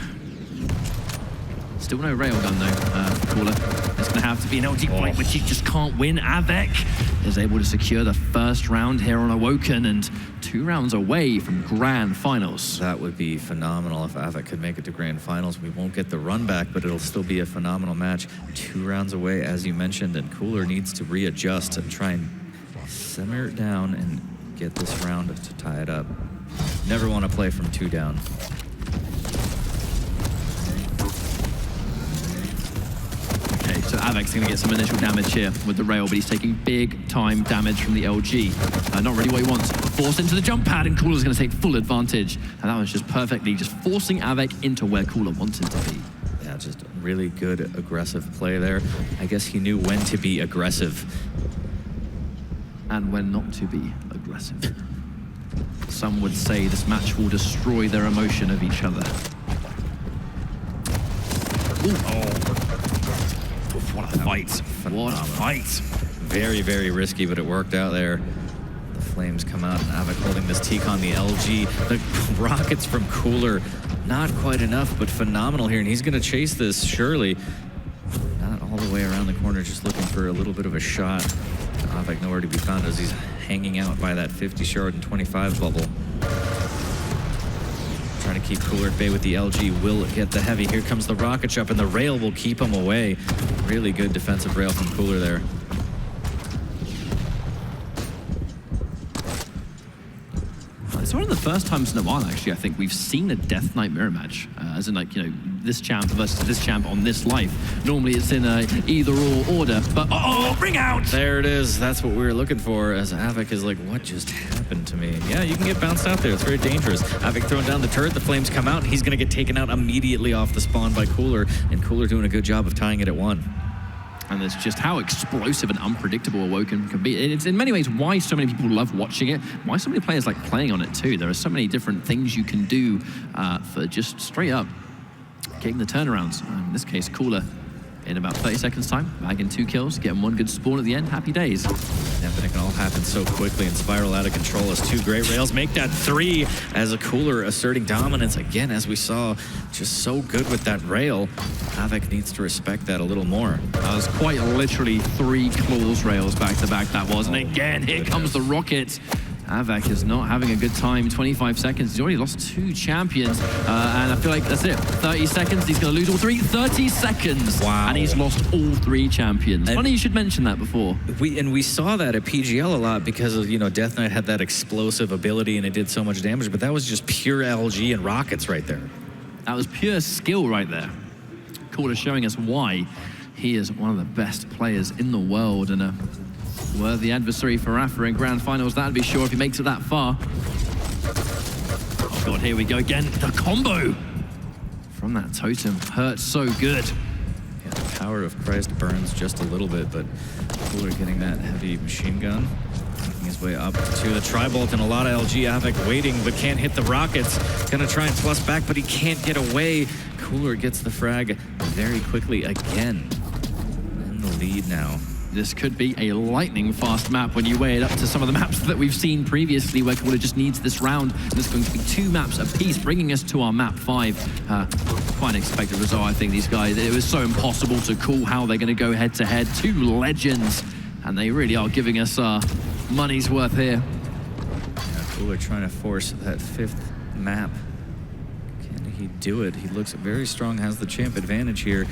Still no railgun though, for Cooler. It's gonna have to be an LG point, which he just can't win. Avik is able to secure the first round here on Awoken and 2 rounds away from Grand Finals. That would be phenomenal if Avik could make it to Grand Finals. We won't get the run back, but it'll still be a phenomenal match. 2 rounds away, as you mentioned, and Cooler needs to readjust and try and simmer it down and get this round to tie it up. Never want to play from 2 down. Okay, so Avik's going to get some initial damage here with the rail, but he's taking big time damage from the LG. Not really what he wants. Forced into the jump pad, and Cooler's going to take full advantage. And that was just perfectly just forcing Avik into where Cooler wants him to be. Yeah, just really good aggressive play there. I guess he knew when to be aggressive. And when not to be aggressive. Some would say this match will destroy their emotion of each other. Ooh. Oh. What a fight. What a fight. Very, very risky, but it worked out there. The flames come out, and Avik holding this Teak on the LG. The rockets from Cooler, not quite enough, but phenomenal here, and he's going to chase this, surely. Not all the way around the corner, just looking for a little bit of a shot. Avik nowhere to be found as he's hanging out by that 50 shard and 25 bubble. Trying to keep Cooler at bay with the LG, will get the heavy. Here comes the rocket shop, and the rail will keep him away. Really good defensive rail from Cooler there. It's one of the first times in a while, actually, I think we've seen a Death Knight mirror match. As in, like, this champ versus this champ on this life. Normally it's in a either-or order, but bring out! There it is. That's what we were looking for, as Avik is like, what just happened to me? Yeah, you can get bounced out there. It's very dangerous. Avik throwing down the turret. The flames come out, and he's going to get taken out immediately off the spawn by Cooler, and Cooler doing a good job of tying it at 1. And it's just how explosive and unpredictable Awoken can be. It's in many ways why so many people love watching it, why so many players like playing on it too. There are so many different things you can do for just straight up getting the turnarounds. In this case, Cooler in about 30 seconds time, bagging 2 kills, getting 1 good spawn at the end. Happy days. Yeah, but it can all happen so quickly and spiral out of control as 2 great rails make that 3 as a Cooler asserting dominance again, as we saw, just so good with that rail. Avik needs to respect that a little more. That was quite literally 3 claws rails back to back, that was. And again, here comes the rocket. Avik is not having a good time. 25 seconds. He's already lost 2 champions. And I feel like that's it. 30 seconds. He's going to lose all 3. 30 seconds. Wow. And he's lost all 3 champions. Funny you should mention that before. We saw that at PGL a lot because of, Death Knight had that explosive ability and it did so much damage, but that was just pure LG and rockets right there. That was pure skill right there. Cooler showing us why he is one of the best players in the world and a worthy adversary for Rafa in Grand Finals, that'd be sure if he makes it that far. Oh God, here we go again. The combo from that totem hurts so good. Yeah, the power of Christ burns just a little bit, but Cooler getting that heavy machine gun, making his way up to the tri-bolt, and a lot of LG. Avik waiting, but can't hit the rockets. Gonna try and plus back, but he can't get away. Cooler gets the frag very quickly again. In the lead now. This could be a lightning fast map when you weigh it up to some of the maps that we've seen previously where Cooler just needs this round. And it's going to be 2 maps apiece, bringing us to our map 5. Quite an expected result, I think, these guys. It was so impossible to call how they're going to go head-to-head. 2 legends, and they really are giving us money's worth here. Cooler trying to force that 5th map. Can he do it? He looks very strong, has the champ advantage here.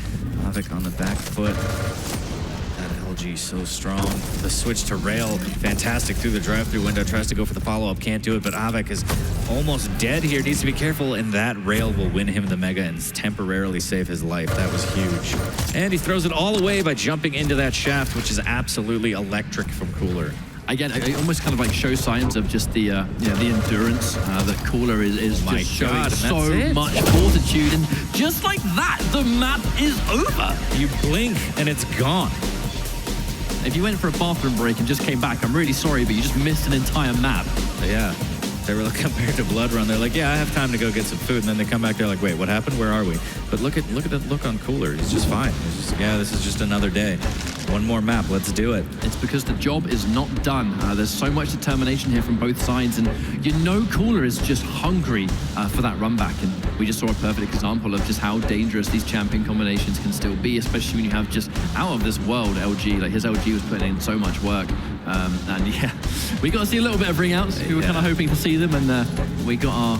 Avik on the back foot. That LG so strong. The switch to rail, fantastic through the drive-through window. Tries to go for the follow-up, can't do it, but Avik is almost dead here. Needs to be careful, and that rail will win him the Mega and temporarily save his life. That was huge. And he throws it all away by jumping into that shaft, which is absolutely electric from Cooler. Again, it almost kind of like show signs of just the the endurance that Cooler is just showing so much fortitude, and just like that, the map is over. You blink and it's gone. If you went for a bathroom break and just came back, I'm really sorry, but you just missed an entire map. Yeah. They were like, compared to Blood Run, they're like, yeah, I have time to go get some food, and then they come back, they're like, wait, what happened? Where are we? But look at that look on Cooler. He's just fine. He's just, yeah, this is just another day. One more map, let's do it. It's because the job is not done. There's so much determination here from both sides, and you know Cooler is just hungry for that run back, and we just saw a perfect example of just how dangerous these champion combinations can still be, especially when you have just out of this world LG. Like, his LG was putting in so much work, and yeah, we got to see a little bit of ring outs. We were kind of hoping to see them, and we got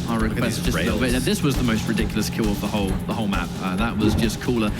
our request just a little bit. This was the most ridiculous kill of the whole map. That was just Cooler,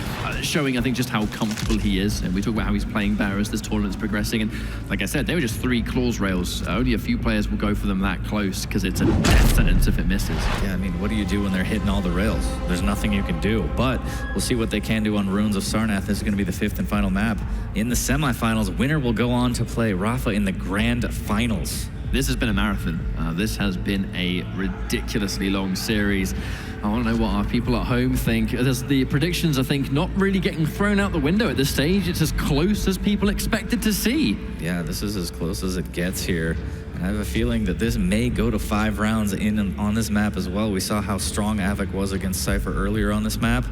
showing, I think, just how comfortable he is. And we talk about how he's playing better as this tournament's progressing. And like I said, they were just 3 claws rails. Only a few players will go for them that close because it's a death sentence if it misses. Yeah, I mean, what do you do when they're hitting all the rails? There's nothing you can do. But we'll see what they can do on Ruins of Sarnath. This is going to be the 5th and final map. In the semifinals, winner will go on to play Rafa in the grand finals. This has been a marathon. This has been a ridiculously long series. I want to know what our people at home think. There's the predictions, I think, not really getting thrown out the window at this stage. It's as close as people expected to see. Yeah, this is as close as it gets here. And I have a feeling that this may go to 5 rounds on this map as well. We saw how strong Avik was against Cypher earlier on this map.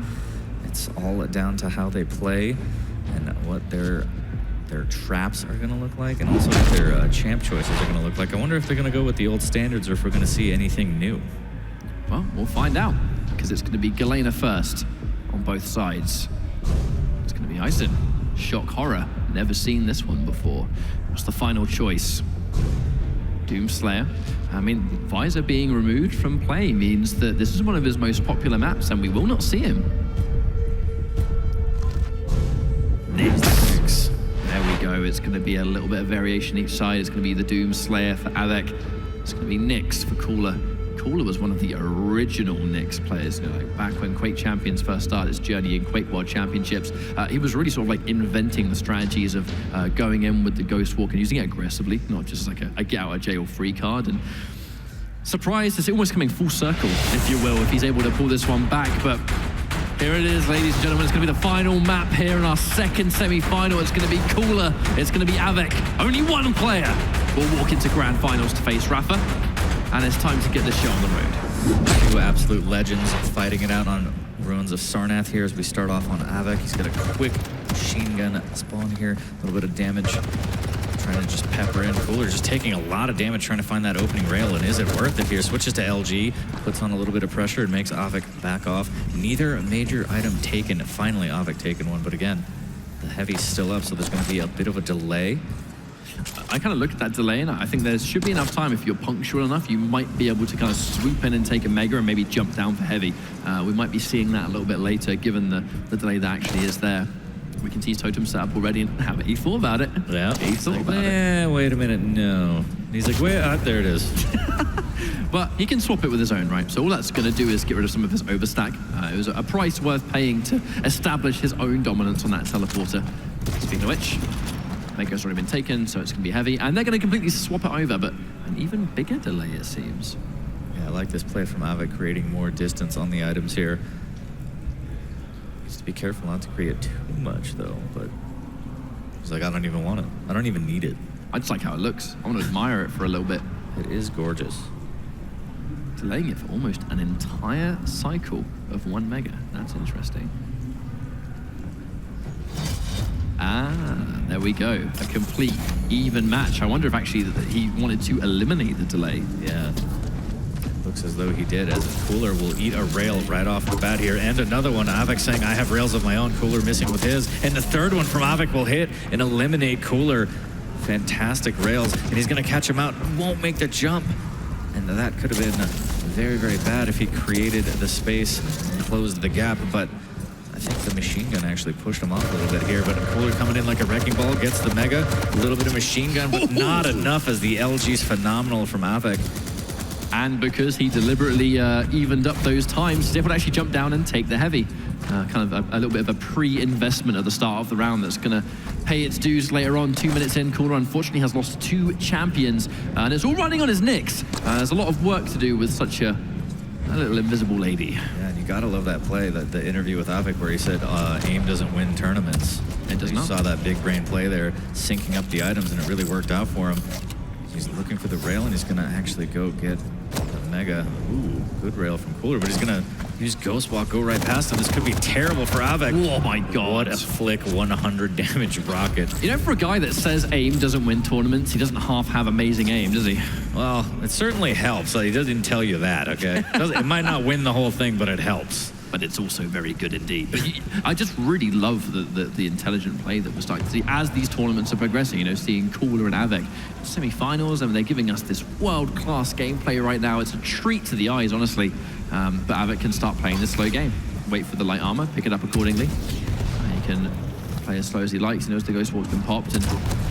It's all down to how they play and what their traps are going to look like, and also what their champ choices are going to look like. I wonder if they're going to go with the old standards or if we're going to see anything new. Well, we'll find out, because it's going to be Galena first on both sides. It's going to be Eisen. Shock horror. Never seen this one before. What's the final choice? Doomslayer. I mean, Visor being removed from play means that this is one of his most popular maps, and we will not see him. Next. There we go. It's going to be a little bit of variation each side. It's going to be the Doomslayer for Avik. It's going to be Nyx for Cooler. Cooler was one of the original Nyx players, like back when Quake Champions first started its journey in Quake World Championships. He was really sort of like inventing the strategies of going in with the Ghost Walk and using it aggressively, not just like a get out of jail free card. And surprised, it's almost coming full circle, if you will, if he's able to pull this one back. But here it is, ladies and gentlemen. It's going to be the final map here in our second semi-final. It's going to be Cooler. It's going to be Avik. Only one player will walk into grand finals to face Rafa. And it's time to get this show on the road. 2 absolute legends fighting it out on Ruins of Sarnath here as we start off on Avik. He's got a quick machine gun spawn here. A little bit of damage. Trying to just pepper in. Cooler just taking a lot of damage trying to find that opening rail. And is it worth it here? Switches to LG. Puts on a little bit of pressure and makes Avik back off. Neither major item taken. Finally, Avik taken one. But again, the heavy's still up, so there's going to be a bit of a delay. I kind of looked at that delay, and I think there should be enough time. If you're punctual enough, you might be able to kind of swoop in and take a mega and maybe jump down for heavy. We might be seeing that a little bit later, given the delay that actually is there. We can see his totem set up already, and have he thought about it? Yeah. He thought about it. Yeah, wait a minute, no. He's like, wait, there it is. But he can swap it with his own, right? So all that's going to do is get rid of some of his overstack. It was a price worth paying to establish his own dominance on that teleporter. Speaking of which, Mega's already been taken, so it's going to be heavy. And they're going to completely swap it over, but an even bigger delay, it seems. Yeah, I like this play from Avik, creating more distance on the items here. Needs to be careful not to create too much, though, but he's like, I don't even want it. I don't even need it. I just like how it looks. I want to admire it for a little bit. It is gorgeous. Delaying it for almost an entire cycle of 1 mega. That's interesting. There we go. A complete even match. I wonder if actually he wanted to eliminate the delay. Yeah. Looks as though he did, as Cooler will eat a rail right off the bat here. And another one, Avik saying, I have rails of my own. Cooler missing with his. And the third one from Avik will hit and eliminate Cooler. fantastic rails, and he's going to catch him out. Won't make the jump. And that could have been very, very bad if he created the space and closed the gap. But I think the machine gun actually pushed him off a little bit here. But Cooler coming in like a wrecking ball, gets the Mega. A little bit of machine gun, but not enough, as the LG's phenomenal from Avik. And because he deliberately evened up those times, he's able to actually jump down and take the heavy. Kind of a little bit of a pre-investment at the start of the round that's going to pay its dues later on. 2 minutes in, Cooler unfortunately has lost 2 champions, and it's all running on his nicks. There's a lot of work to do with such a little invisible lady. Yeah, and you gotta love that play, the interview with Avik where he said aim doesn't win tournaments. It does not. You saw that big brain play there, syncing up the items, and it really worked out for him. He's looking for the rail, and he's gonna actually go get the Mega. Ooh, good rail from Cooler, but he's gonna use Ghost Walk, go right past him. This could be terrible for Avik. Oh my god. What a flick 100 damage rocket. You know, for a guy that says aim doesn't win tournaments, he doesn't half have amazing aim, does he? Well, it certainly helps. He doesn't tell you that, okay? It might not win the whole thing, but it helps. But it's also very good indeed. But I just really love the intelligent play that we're starting to see as these tournaments are progressing. You know, seeing Cooler and Avik semi-finals. I mean, they're giving us this world-class gameplay right now. It's a treat to the eyes, honestly. But Avik can start playing this slow game. Wait for the light armor, pick it up accordingly. He can play as slow as he likes. He knows the Ghost Walk's been popped, and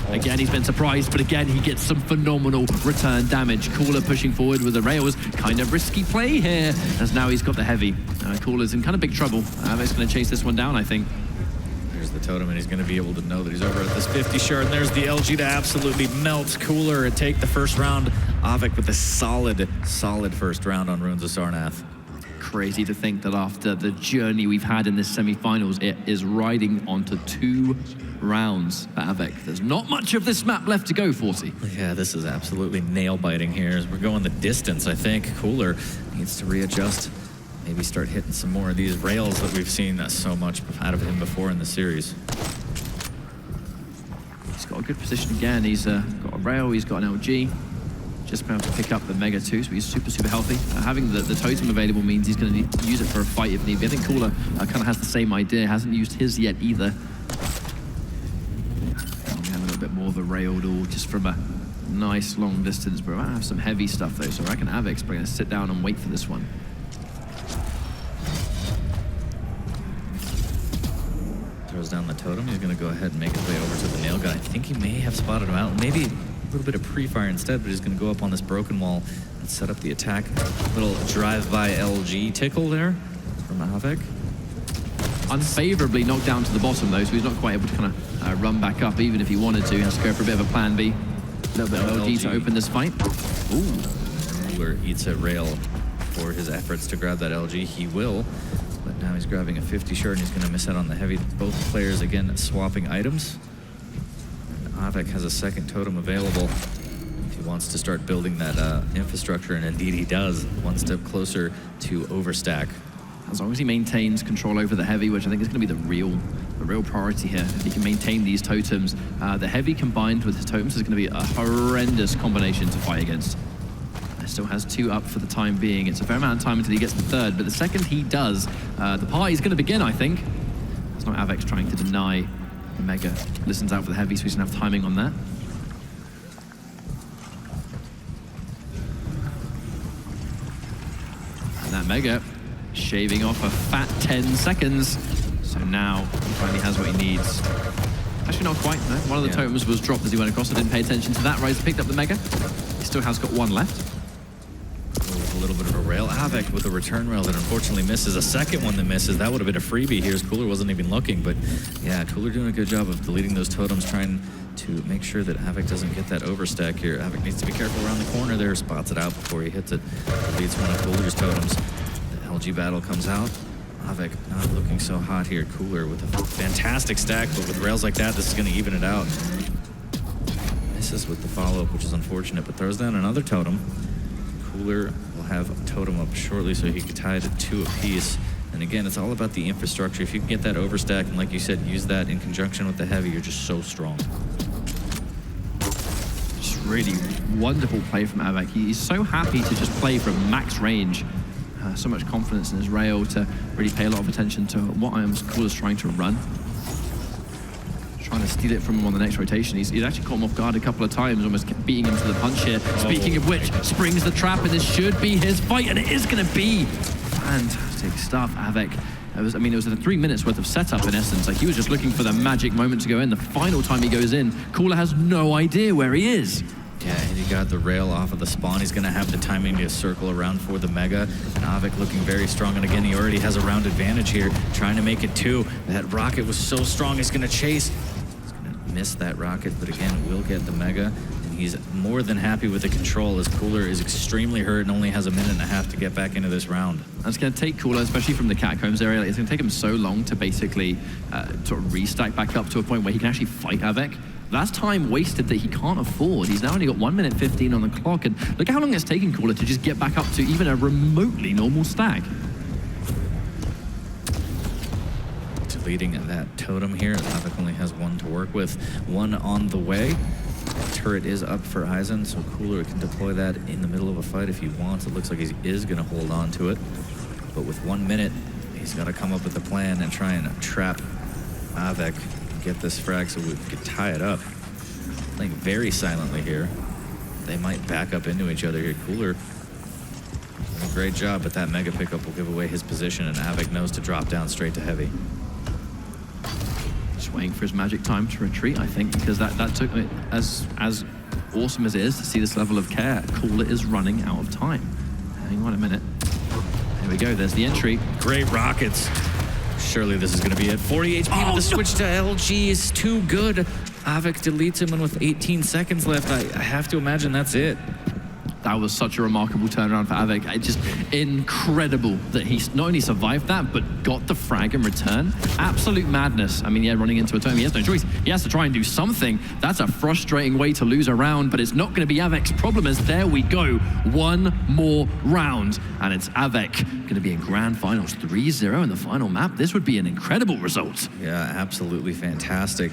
again he's been surprised, but again he gets some phenomenal return damage. Cooler pushing forward with the rails, kind of risky play here, as now he's got the heavy. Cooler's in kind of big trouble. Avik's going to chase this one down, I think. Here's the totem, and he's going to be able to know that he's over at this 50 shard, and there's the LG to absolutely melt Cooler and take the first round. Avik with a solid first round on Runes of Sarnath. Crazy to think that after the journey we've had in this semi-finals, it is riding onto 2 rounds for Avik. There's not much of this map left to go, 40. Yeah, this is absolutely nail-biting here as we're going the distance. I think Cooler needs to readjust, maybe start hitting some more of these rails that we've seen so much out of him before in the series. He's got a good position again. He's got a rail, he's got an LG. Just been able to pick up the Mega too, so he's super healthy. Having the totem available means he's going to use it for a fight if need be. I think Cooler kind of has the same idea, hasn't used his yet either. We have a little bit more of a rail duel just from a nice long distance, but I might have some heavy stuff though, so I reckon Avik's going to sit down and wait for this one. Throws down the totem, he's going to go ahead and make his way over to the nail gun. I think he may have spotted him out, maybe a little bit of pre-fire instead, but he's going to go up on this broken wall and set up the attack. Little drive-by LG tickle there from Avik. Unfavorably knocked down to the bottom though, so he's not quite able to kind of run back up even if he wanted to. He has to go for a bit of a plan B. A little bit of LG to open this fight. Ooh. Cooler eats a rail for his efforts to grab that LG. He will, but now he's grabbing a 50 shard and he's going to miss out on the heavy. Both players again swapping items. Avik has a second totem available if he wants to start building that infrastructure, and indeed he does. One step closer to overstack. As long as he maintains control over the heavy, which I think is going to be the real priority here. If he can maintain these totems, the heavy combined with his totems is going to be a horrendous combination to fight against. He still has 2 up for the time being. It's a fair amount of time until he gets the 3rd, but the second he does, the party's going to begin, I think. It's not Avik's trying to deny the Mega. Listens out for the heavy, so he doesn't have timing on that. And that Mega shaving off a fat 10 seconds. So now he finally has what he needs. Actually not quite, no. One of the totems was dropped as he went across. I didn't pay attention to that. Ryze picked up the Mega. He still has got 1 left. With a little bit of a rail. Avik with a return rail that unfortunately misses. A second one that misses. That would have been a freebie here as Cooler wasn't even looking. But yeah, Cooler doing a good job of deleting those totems, trying to make sure that Avik doesn't get that overstack here. Avik needs to be careful around the corner there. Spots it out before he hits it. Deletes one of Cooler's totems. The LG battle comes out. Avik not looking so hot here. Cooler with a fantastic stack, but with rails like that, this is going to even it out. Misses with the follow-up, which is unfortunate, but throws down another totem. Cooler will have a totem up shortly, so he can tie it at 2 apiece. And again, it's all about the infrastructure. If you can get that overstack, and like you said, use that in conjunction with the heavy, you're just so strong. Just really wonderful play from Avik. He's so happy to just play from max range. So much confidence in his rail to really pay a lot of attention to what Cooler's trying to run. Trying trying to steal it from him on the next rotation. He's actually caught him off guard a couple of times, almost beating him to the punch here. Speaking of which, springs the trap, and this should be his fight, and it is going to be fantastic stuff. Avek, it was a 3 minutes worth of setup in essence. Like, he was just looking for the magic moment to go in. The final time he goes in, Cooler has no idea where he is. Yeah, and he got the rail off of the spawn. He's going to have the timing to circle around for the Mega. And Avik looking very strong. And again, he already has a round advantage here, trying to make it 2. That rocket was so strong, he's going to chase. He's going to miss that rocket, but again, will get the Mega. And he's more than happy with the control, as Cooler is extremely hurt and only has a minute and a half to get back into this round. And it's going to take Cooler, especially from the Catacombs area, like, it's going to take him so long to basically sort of restack back up to a point where he can actually fight Avik. That's time wasted that he can't afford. He's now only got 1 minute 15 on the clock, and look how long it's taken Cooler to just get back up to even a remotely normal stack. Deleting that totem here. Avik only has 1 to work with. 1 on the way. Turret is up for Eisen, so Cooler can deploy that in the middle of a fight if he wants. It looks like he is going to hold on to it. But with 1 minute, he's got to come up with a plan and try and trap Avik. Get this frag so we can tie it up. Playing very silently here. They might back up into each other here. Cooler doing a great job, but that Mega pickup will give away his position, and Avik knows to drop down straight to heavy. Just waiting for his magic time to retreat, I think, because that took it as awesome as it is to see this level of care. Cooler is running out of time. Hang on a minute. There we go, there's the entry. Great rockets. Surely this is going to be it. 40 HP, but the switch to LG is too good. Avik deletes him, and with 18 seconds left, I have to imagine that's it. That was such a remarkable turnaround for Avik. It's just incredible that he not only survived that, but got the frag in return. Absolute madness. I mean, yeah, running into a totem, he has no choice. He has to try and do something. That's a frustrating way to lose a round, but it's not going to be Avik's problem, as there we go. 1 more round, and it's Avik going to be in grand finals 3-0 in the final map. This would be an incredible result. Yeah, absolutely fantastic.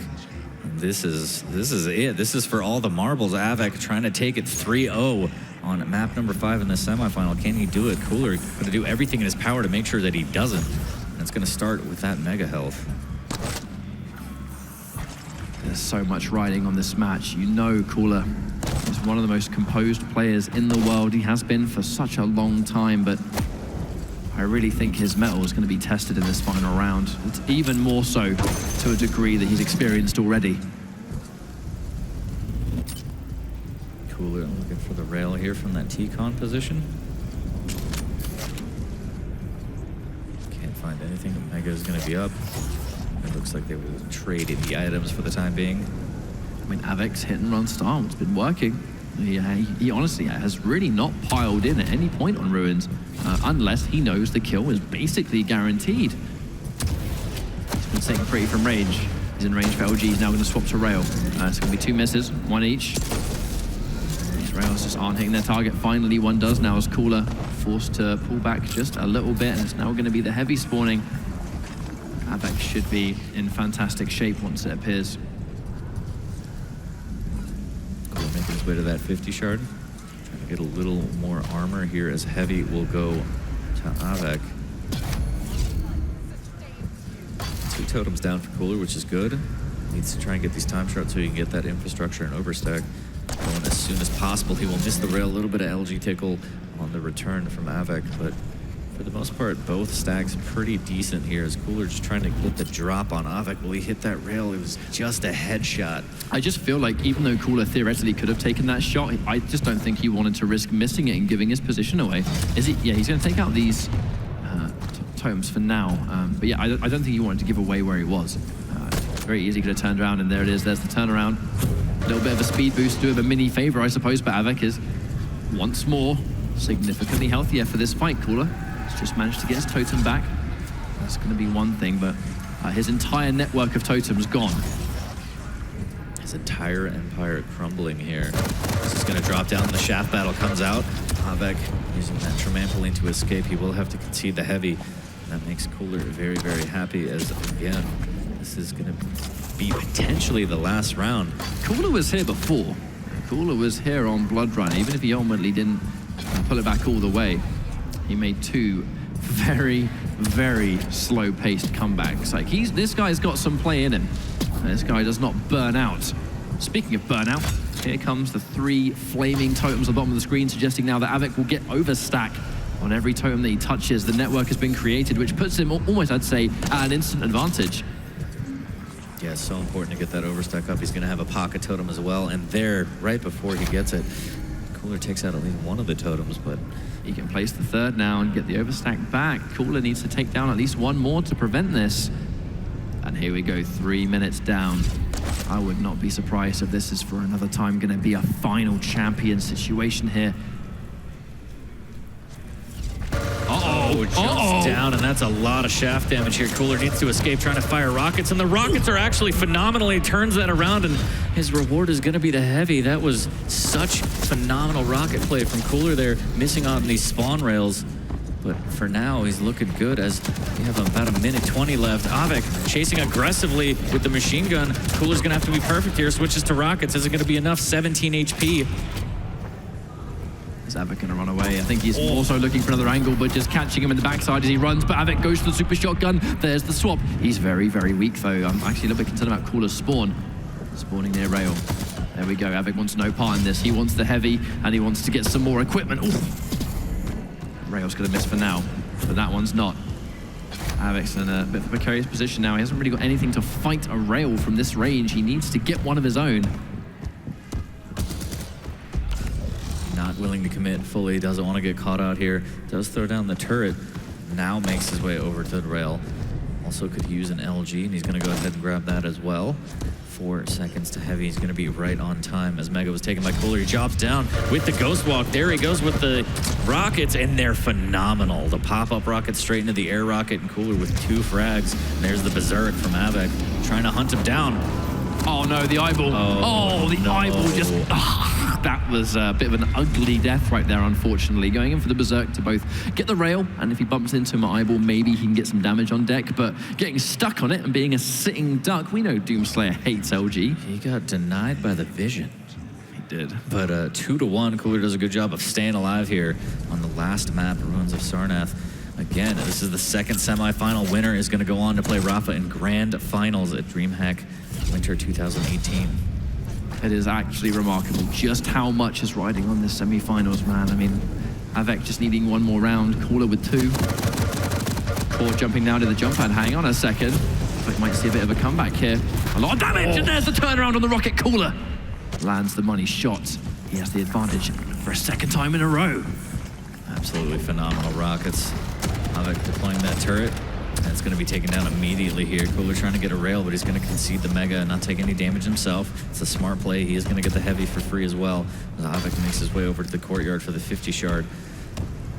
This is it. This is for all the marbles. Avik trying to take it 3-0 on map number 5 in the semifinal. Can he do it? Cooler going to do everything in his power to make sure that he doesn't. And it's going to start with that Mega health. There's so much riding on this match. You know Cooler is one of the most composed players in the world. He has been for such a long time, but I really think his mettle is going to be tested in this final round. It's even more so to a degree that he's experienced already. Cooler looking for the rail here from that T-con position. Can't find anything. The Mega is going to be up. It looks like they will trade in the items for the time being. I mean, Avik's hit and run style has been working. He honestly has really not piled in at any point on Ruins, unless he knows the kill is basically guaranteed. He's been taken pretty from range. He's in range for LG. He's now going to swap to rail. It's going to be 2 misses, 1 each. These rails just aren't hitting their target. Finally, one does now, as Cooler forced to pull back just a little bit, and it's now going to be the heavy spawning. Avik should be in fantastic shape once it appears. Making his way to that 50 shard. Trying to get a little more armor here, as heavy will go to Avik. 2 totems down for Cooler, which is good. Needs to try and get these time shots so he can get that infrastructure and overstack going as soon as possible. He will miss the rail. A little bit of LG tickle on the return from Avik, but for the most part, both stacks pretty decent here, as Cooler just trying to get the drop on Avik. Will he hit that rail? It was just a headshot. I just feel like even though Cooler theoretically could have taken that shot, I just don't think he wanted to risk missing it and giving his position away. Is he? Yeah, he's going to take out these totems for now. But yeah, I don't think he wanted to give away where he was. Very easy, could have turned around, and there it is. There's the turnaround. A little bit of a speed boost, do him a mini favor, I suppose, but Avik is once more significantly healthier for this fight. Cooler has just managed to get his totem back. That's going to be one thing, but his entire network of totems gone. His entire empire crumbling here. This is going to drop down. The shaft battle comes out. Avik using that trampoline to escape. He will have to concede the heavy. That makes Cooler very, very happy, as again, this is going to be potentially the last round. Cooler was here before. Cooler was here on Blood Run, even if he ultimately didn't pull it back all the way. He made 2 very, very slow-paced comebacks. Like, this guy's got some play in him. This guy does not burn out. Speaking of burnout, here comes the 3 flaming totems on the bottom of the screen, suggesting now that Avik will get overstack on every totem that he touches. The network has been created, which puts him almost, I'd say, at an instant advantage. Yeah, it's so important to get that overstack up. He's going to have a pocket totem as well, and there, right before he gets it, Cooler takes out at least one of the totems, but he can place the 3rd now and get the overstack back. Cooler needs to take down at least 1 more to prevent this. And here we go, 3 minutes down. I would not be surprised if this is for another time going to be a final champion situation here. Jumps down, and that's a lot of shaft damage here. Cooler needs to escape, trying to fire rockets, and the rockets are actually phenomenal. He turns that around, and his reward is going to be the heavy. That was such phenomenal rocket play from Cooler there, missing on these spawn rails. But for now, he's looking good as we have about 1:20 left. Avik chasing aggressively with the machine gun. Cooler's going to have to be perfect here. Switches to rockets. Is it going to be enough? 17 HP. Is Avik going to run away? I think he's also looking for another angle, but just catching him in the backside as he runs. But Avik goes for the super shotgun. There's the swap. He's very, very weak, though. I'm actually a little bit concerned about Cooler's spawn. Spawning near rail. There we go. Avik wants no part in this. He wants the heavy, and he wants to get some more equipment. Ooh. Rail's going to miss for now, but that one's not. Avik's in a bit of a precarious position now. He hasn't really got anything to fight a rail from this range. He needs to get one of his own. Not willing to commit fully, doesn't want to get caught out here. Does throw down the turret, now makes his way over to the rail. Also could use an LG, and he's going to go ahead and grab that as well. 4 seconds to heavy. He's going to be right on time as Mega was taken by Cooler. He drops down with the Ghost Walk. There he goes with the rockets, and they're phenomenal. The pop-up rocket straight into the air rocket, and Cooler with 2 frags. And there's the Berserk from Avik, trying to hunt him down. Oh no, the eyeball. Oh, the eyeball just... that was a bit of an ugly death right there, unfortunately. Going in for the Berserk to both get the rail, and if he bumps into my eyeball, maybe he can get some damage on deck, but getting stuck on it and being a sitting duck, we know Doomslayer hates LG. He got denied by the vision. He did. But 2-1, Cooler does a good job of staying alive here on the last map, Ruins of Sarnath. Again, this is the 2nd semifinal. Winner is going to go on to play Rafa in grand finals at Dreamhack Winter 2018. It is actually remarkable just how much is riding on this semifinals, man. I mean, Avik just needing 1 more round, Cooler with 2. Core jumping down to the jump pad. Hang on a second. Looks like might see a bit of a comeback here. A lot of damage, and there's the turnaround on the rocket. Cooler lands the money shot. He has the advantage for a 2nd time in a row. Absolutely phenomenal rockets. Avik deploying that turret. And it's going to be taken down immediately here. Cooler trying to get a rail, but he's going to concede the Mega and not take any damage himself. It's a smart play. He is going to get the heavy for free as well. As Avik makes his way over to the courtyard for the 50 shard.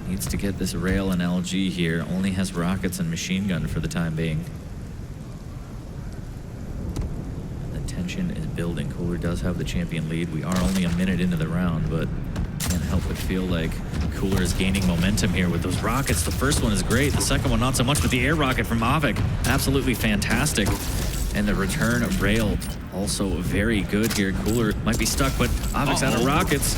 Needs to get this rail and LG here. Only has rockets and machine gun for the time being. The tension is building. Cooler does have the champion lead. We are only a minute into the round, but can't help but feel like Cooler is gaining momentum here with those rockets. The first one is great, the second one not so much, but the air rocket from Avik, absolutely fantastic. And the return of rail, also very good here. Cooler might be stuck, but Avik's out of rockets.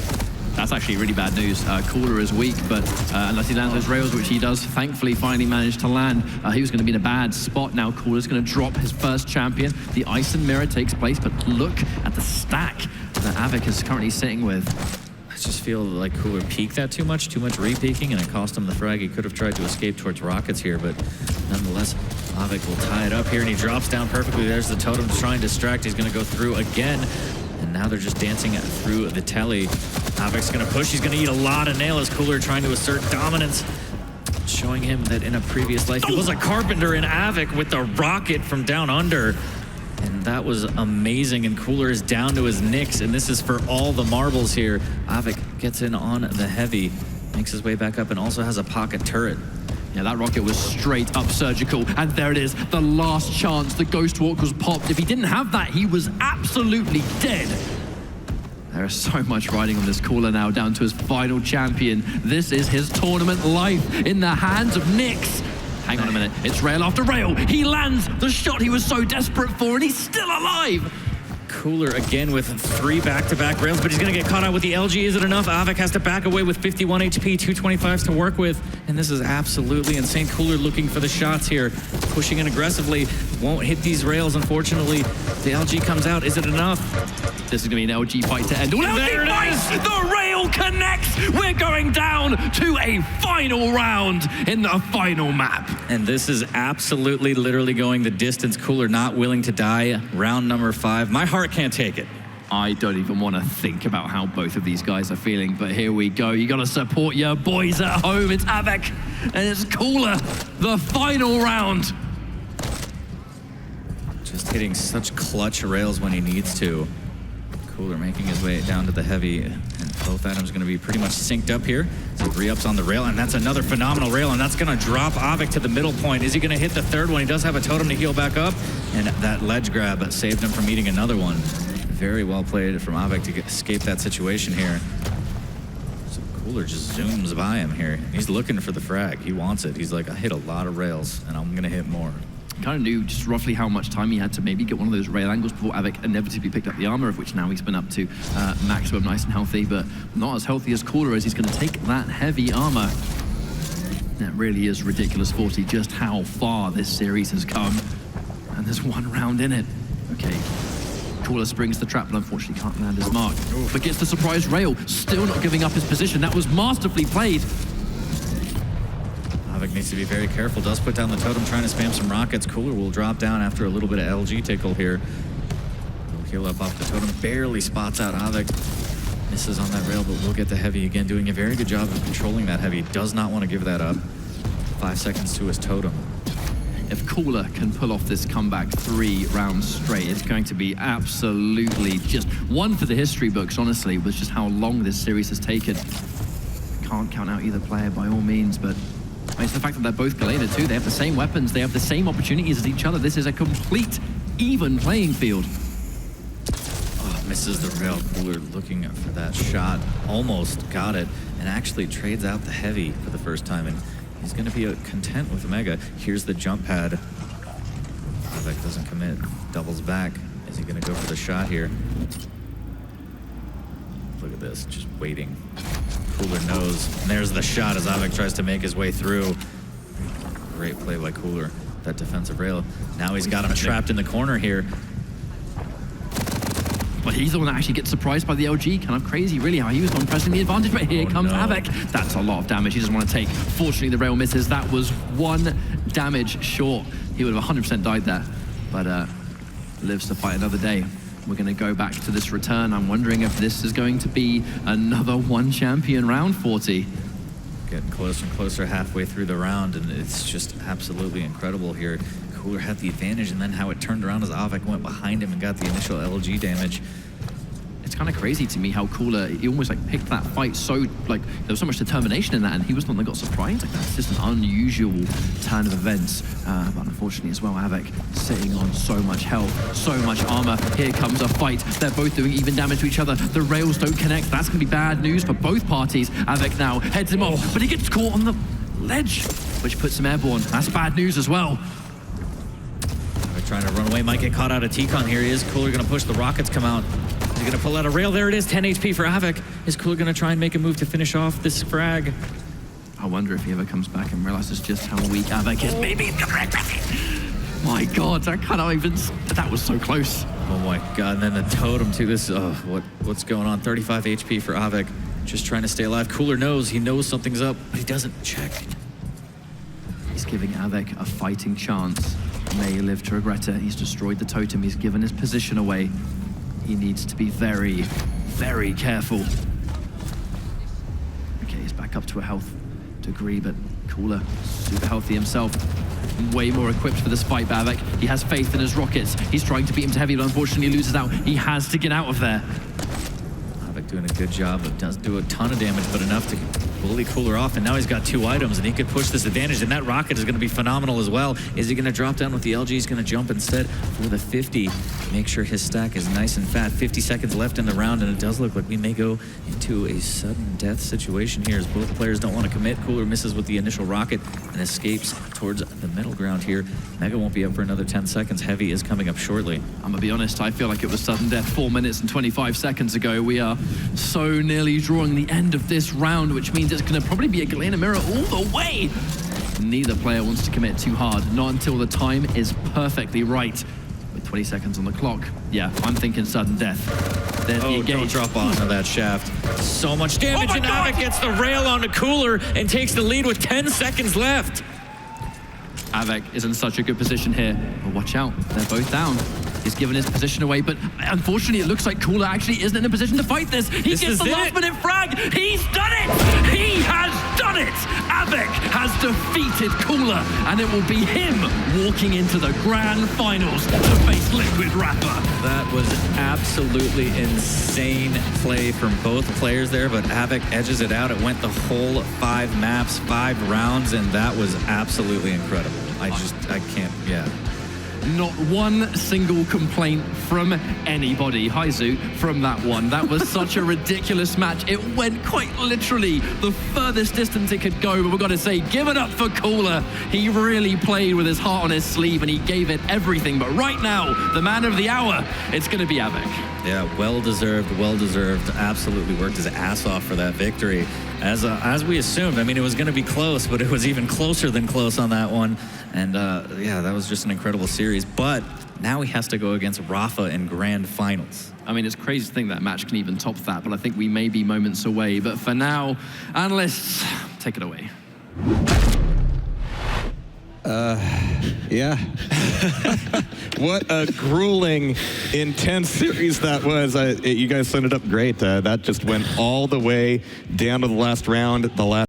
That's actually really bad news. Cooler is weak, but unless he lands those rails, which he does thankfully finally manage to land, he was going to be in a bad spot. Now Cooler's going to drop his first champion. The Ice and Mirror takes place, but look at the stack that Avik is currently sitting with. I just feel like Cooler peeked that too much re-peeking, and it cost him the frag. He could have tried to escape towards rockets here, but nonetheless, Avik will tie it up here, and he drops down perfectly. There's the totem to try and distract. He's going to go through again, and now they're just dancing through the telly. Avik's going to push. He's going to eat a lot of nail as Cooler trying to assert dominance, showing him that in a previous life he was a carpenter in Avik with the rocket from down under. And that was amazing, and Cooler is down to his nicks, and this is for all the marbles here. Avik gets in on the heavy, makes his way back up, and also has a pocket turret. Yeah, that rocket was straight up surgical, and there it is, the last chance. The Ghost Walk was popped. If he didn't have that, he was absolutely dead. There is so much riding on this Cooler now, down to his final champion. This is his tournament life in the hands of Nyx. Hang on a minute, it's rail after rail. He lands the shot he was so desperate for, and he's still alive. Cooler again with 3 back-to-back rails, but he's gonna get caught out with the LG. Is it enough? Avik has to back away with 51 HP, 225s to work with, and this is absolutely insane. Cooler looking for the shots here, pushing in aggressively. Won't hit these rails, unfortunately. The LG comes out. Is it enough? This is going to be an LG fight to end. There it is! The rail connects! We're going down to a final round in the final map. And this is absolutely, literally going the distance. Cooler not willing to die. Round number 5. My heart can't take it. I don't even want to think about how both of these guys are feeling, but here we go. You got to support your boys at home. It's Avik and it's Cooler. The final round. Just hitting such clutch rails when he needs to. Cooler making his way down to the heavy, and both items going to be pretty much synced up here. So re-ups on the rail, and that's another phenomenal rail, and that's going to drop Avik to the middle point. Is he going to hit the third one? He does have a totem to heal back up, and that ledge grab saved him from eating another one. Very well played from Avik to escape that situation here. So Cooler just zooms by him here. He's looking for the frag. He wants it. He's like, I hit a lot of rails, and I'm going to hit more. Kind of knew just roughly how much time he had to maybe get one of those rail angles before Avik inevitably picked up the armor, of which now he's been up to maximum, nice and healthy, but not as healthy as Cooler, as he's going to take that heavy armor. That really is ridiculous, 40, just how far this series has come. And there's one round in it. Okay. Cooler springs the trap, but unfortunately can't land his mark. But gets the surprise rail, still not giving up his position. That was masterfully played. Avik needs to be very careful. Does put down the totem, trying to spam some rockets. Cooler will drop down after a little bit of LG tickle here. He'll heal up off the totem. Barely spots out Avik. Misses on that rail, but will get the heavy again. Doing a very good job of controlling that heavy. Does not want to give that up. 5 seconds to his totem. If Cooler can pull off this comeback 3 rounds straight, it's going to be absolutely just one for the history books, honestly, with just how long this series has taken. Can't count out either player by all means, but it's the fact that they're both Galena too. They have the same weapons, they have the same opportunities as each other. This is a complete, even playing field. Oh, misses the rail. Cooler looking for that shot. Almost got it, and actually trades out the heavy for the first time. And he's going to be content with Omega. Here's the jump pad. Avik doesn't commit. Doubles back. Is he going to go for the shot here? Look at this, just waiting. Cooler knows. And there's the shot as Avik tries to make his way through. Great play by Cooler. That defensive rail. Now he's got him trapped in the corner here. But he's the one that actually gets surprised by the LG. Kind of crazy, really, how he was the one pressing the advantage. But here comes Avik. That's a lot of damage he doesn't want to take. Fortunately, the rail misses. That was 1 damage short. He would have 100% died there. But lives to fight another day. We're going to go back to this return. I'm wondering if this is going to be another 1 champion round, 40. Getting closer and closer halfway through the round, and it's just absolutely incredible here. Cooler had the advantage, and then how it turned around as Avik went behind him and got the initial LG damage. It's kind of crazy to me how Cooler, he almost like picked that fight so, like, there was so much determination in that, and he was the one that got surprised. Like, that's just an unusual turn of events. But unfortunately as well, Avik sitting on so much health, so much armor. Here comes a fight. They're both doing even damage to each other. The rails don't connect. That's going to be bad news for both parties. Avik now heads him off, but he gets caught on the ledge, which puts him airborne. That's bad news as well. Trying to run away, might get caught out of T-Con. Here he is. Cooler gonna push, the rockets come out. He's gonna pull out a rail. There it is, 10 HP for Avik. Is Cooler gonna try and make a move to finish off this frag? I wonder if he ever comes back and realizes just how weak Avik is. Maybe he's gonna my God, I cannot even, that was so close. Oh my God, and then the totem too. This, what's going on? 35 HP for Avik. Just trying to stay alive. Cooler knows, he knows something's up, but he doesn't check. He's giving Avik a fighting chance. May he live to regret it. He's destroyed the totem. He's given his position away. He needs to be very, very careful. Okay, he's back up to a health degree, but Cooler, super healthy himself. Way more equipped for this fight, Avik. He has faith in his rockets. He's trying to beat him to heavy, but unfortunately loses out. He has to get out of there. Avik doing a good job. It does do a ton of damage, but enough to bully Cooler off. And now he's got 2 items, and he could push this advantage. And that rocket is going to be phenomenal as well. Is he going to drop down with the LG? He's going to jump instead for the 50. Make sure his stack is nice and fat. 50 seconds left in the round, and it does look like we may go into a sudden death situation here, as both players don't want to commit. Cooler misses with the initial rocket and escapes towards the middle ground here. Mega won't be up for another 10 seconds. Heavy is coming up shortly. I'm gonna be honest, I feel like it was sudden death 4 minutes and 25 seconds ago. We are so nearly drawing the end of this round, which means it's gonna probably be a Galena mirror all the way. Neither player wants to commit too hard, not until the time is perfectly right. With 20 seconds on the clock, yeah, I'm thinking sudden death. There's the engage. Don't drop off of that shaft. So much damage, and Avik gets the rail onto Cooler and takes the lead with 10 seconds left. Avik is in such a good position here, but watch out, they're both down. He's given his position away, but unfortunately it looks like Cooler actually isn't in a position to fight this. He gets the last minute frag. He's done it! He has done it! Avik has defeated Cooler, and it will be him walking into the grand finals to face Liquid Rapper. That was absolutely insane play from both players there, but Avik edges it out. It went the whole 5 maps, 5 rounds, and that was absolutely incredible. I can't, yeah. Not one single complaint from anybody, Haizu, from that one. That was such a ridiculous match. It went quite literally the furthest distance it could go, but we've got to say, give it up for Cooler. He really played with his heart on his sleeve, and he gave it everything. But right now, the man of the hour, it's going to be Avik. Yeah, well-deserved, well-deserved. Absolutely worked his ass off for that victory. As we assumed, I mean, it was going to be close, but it was even closer than close on that one. And yeah, that was just an incredible series. But now he has to go against Rafa in grand finals. I mean, it's crazy to think that match can even top that, but I think we may be moments away. But for now, analysts, take it away. Yeah. What a grueling, intense series that was. You guys summed it up great. That just went all the way down to the last round. The last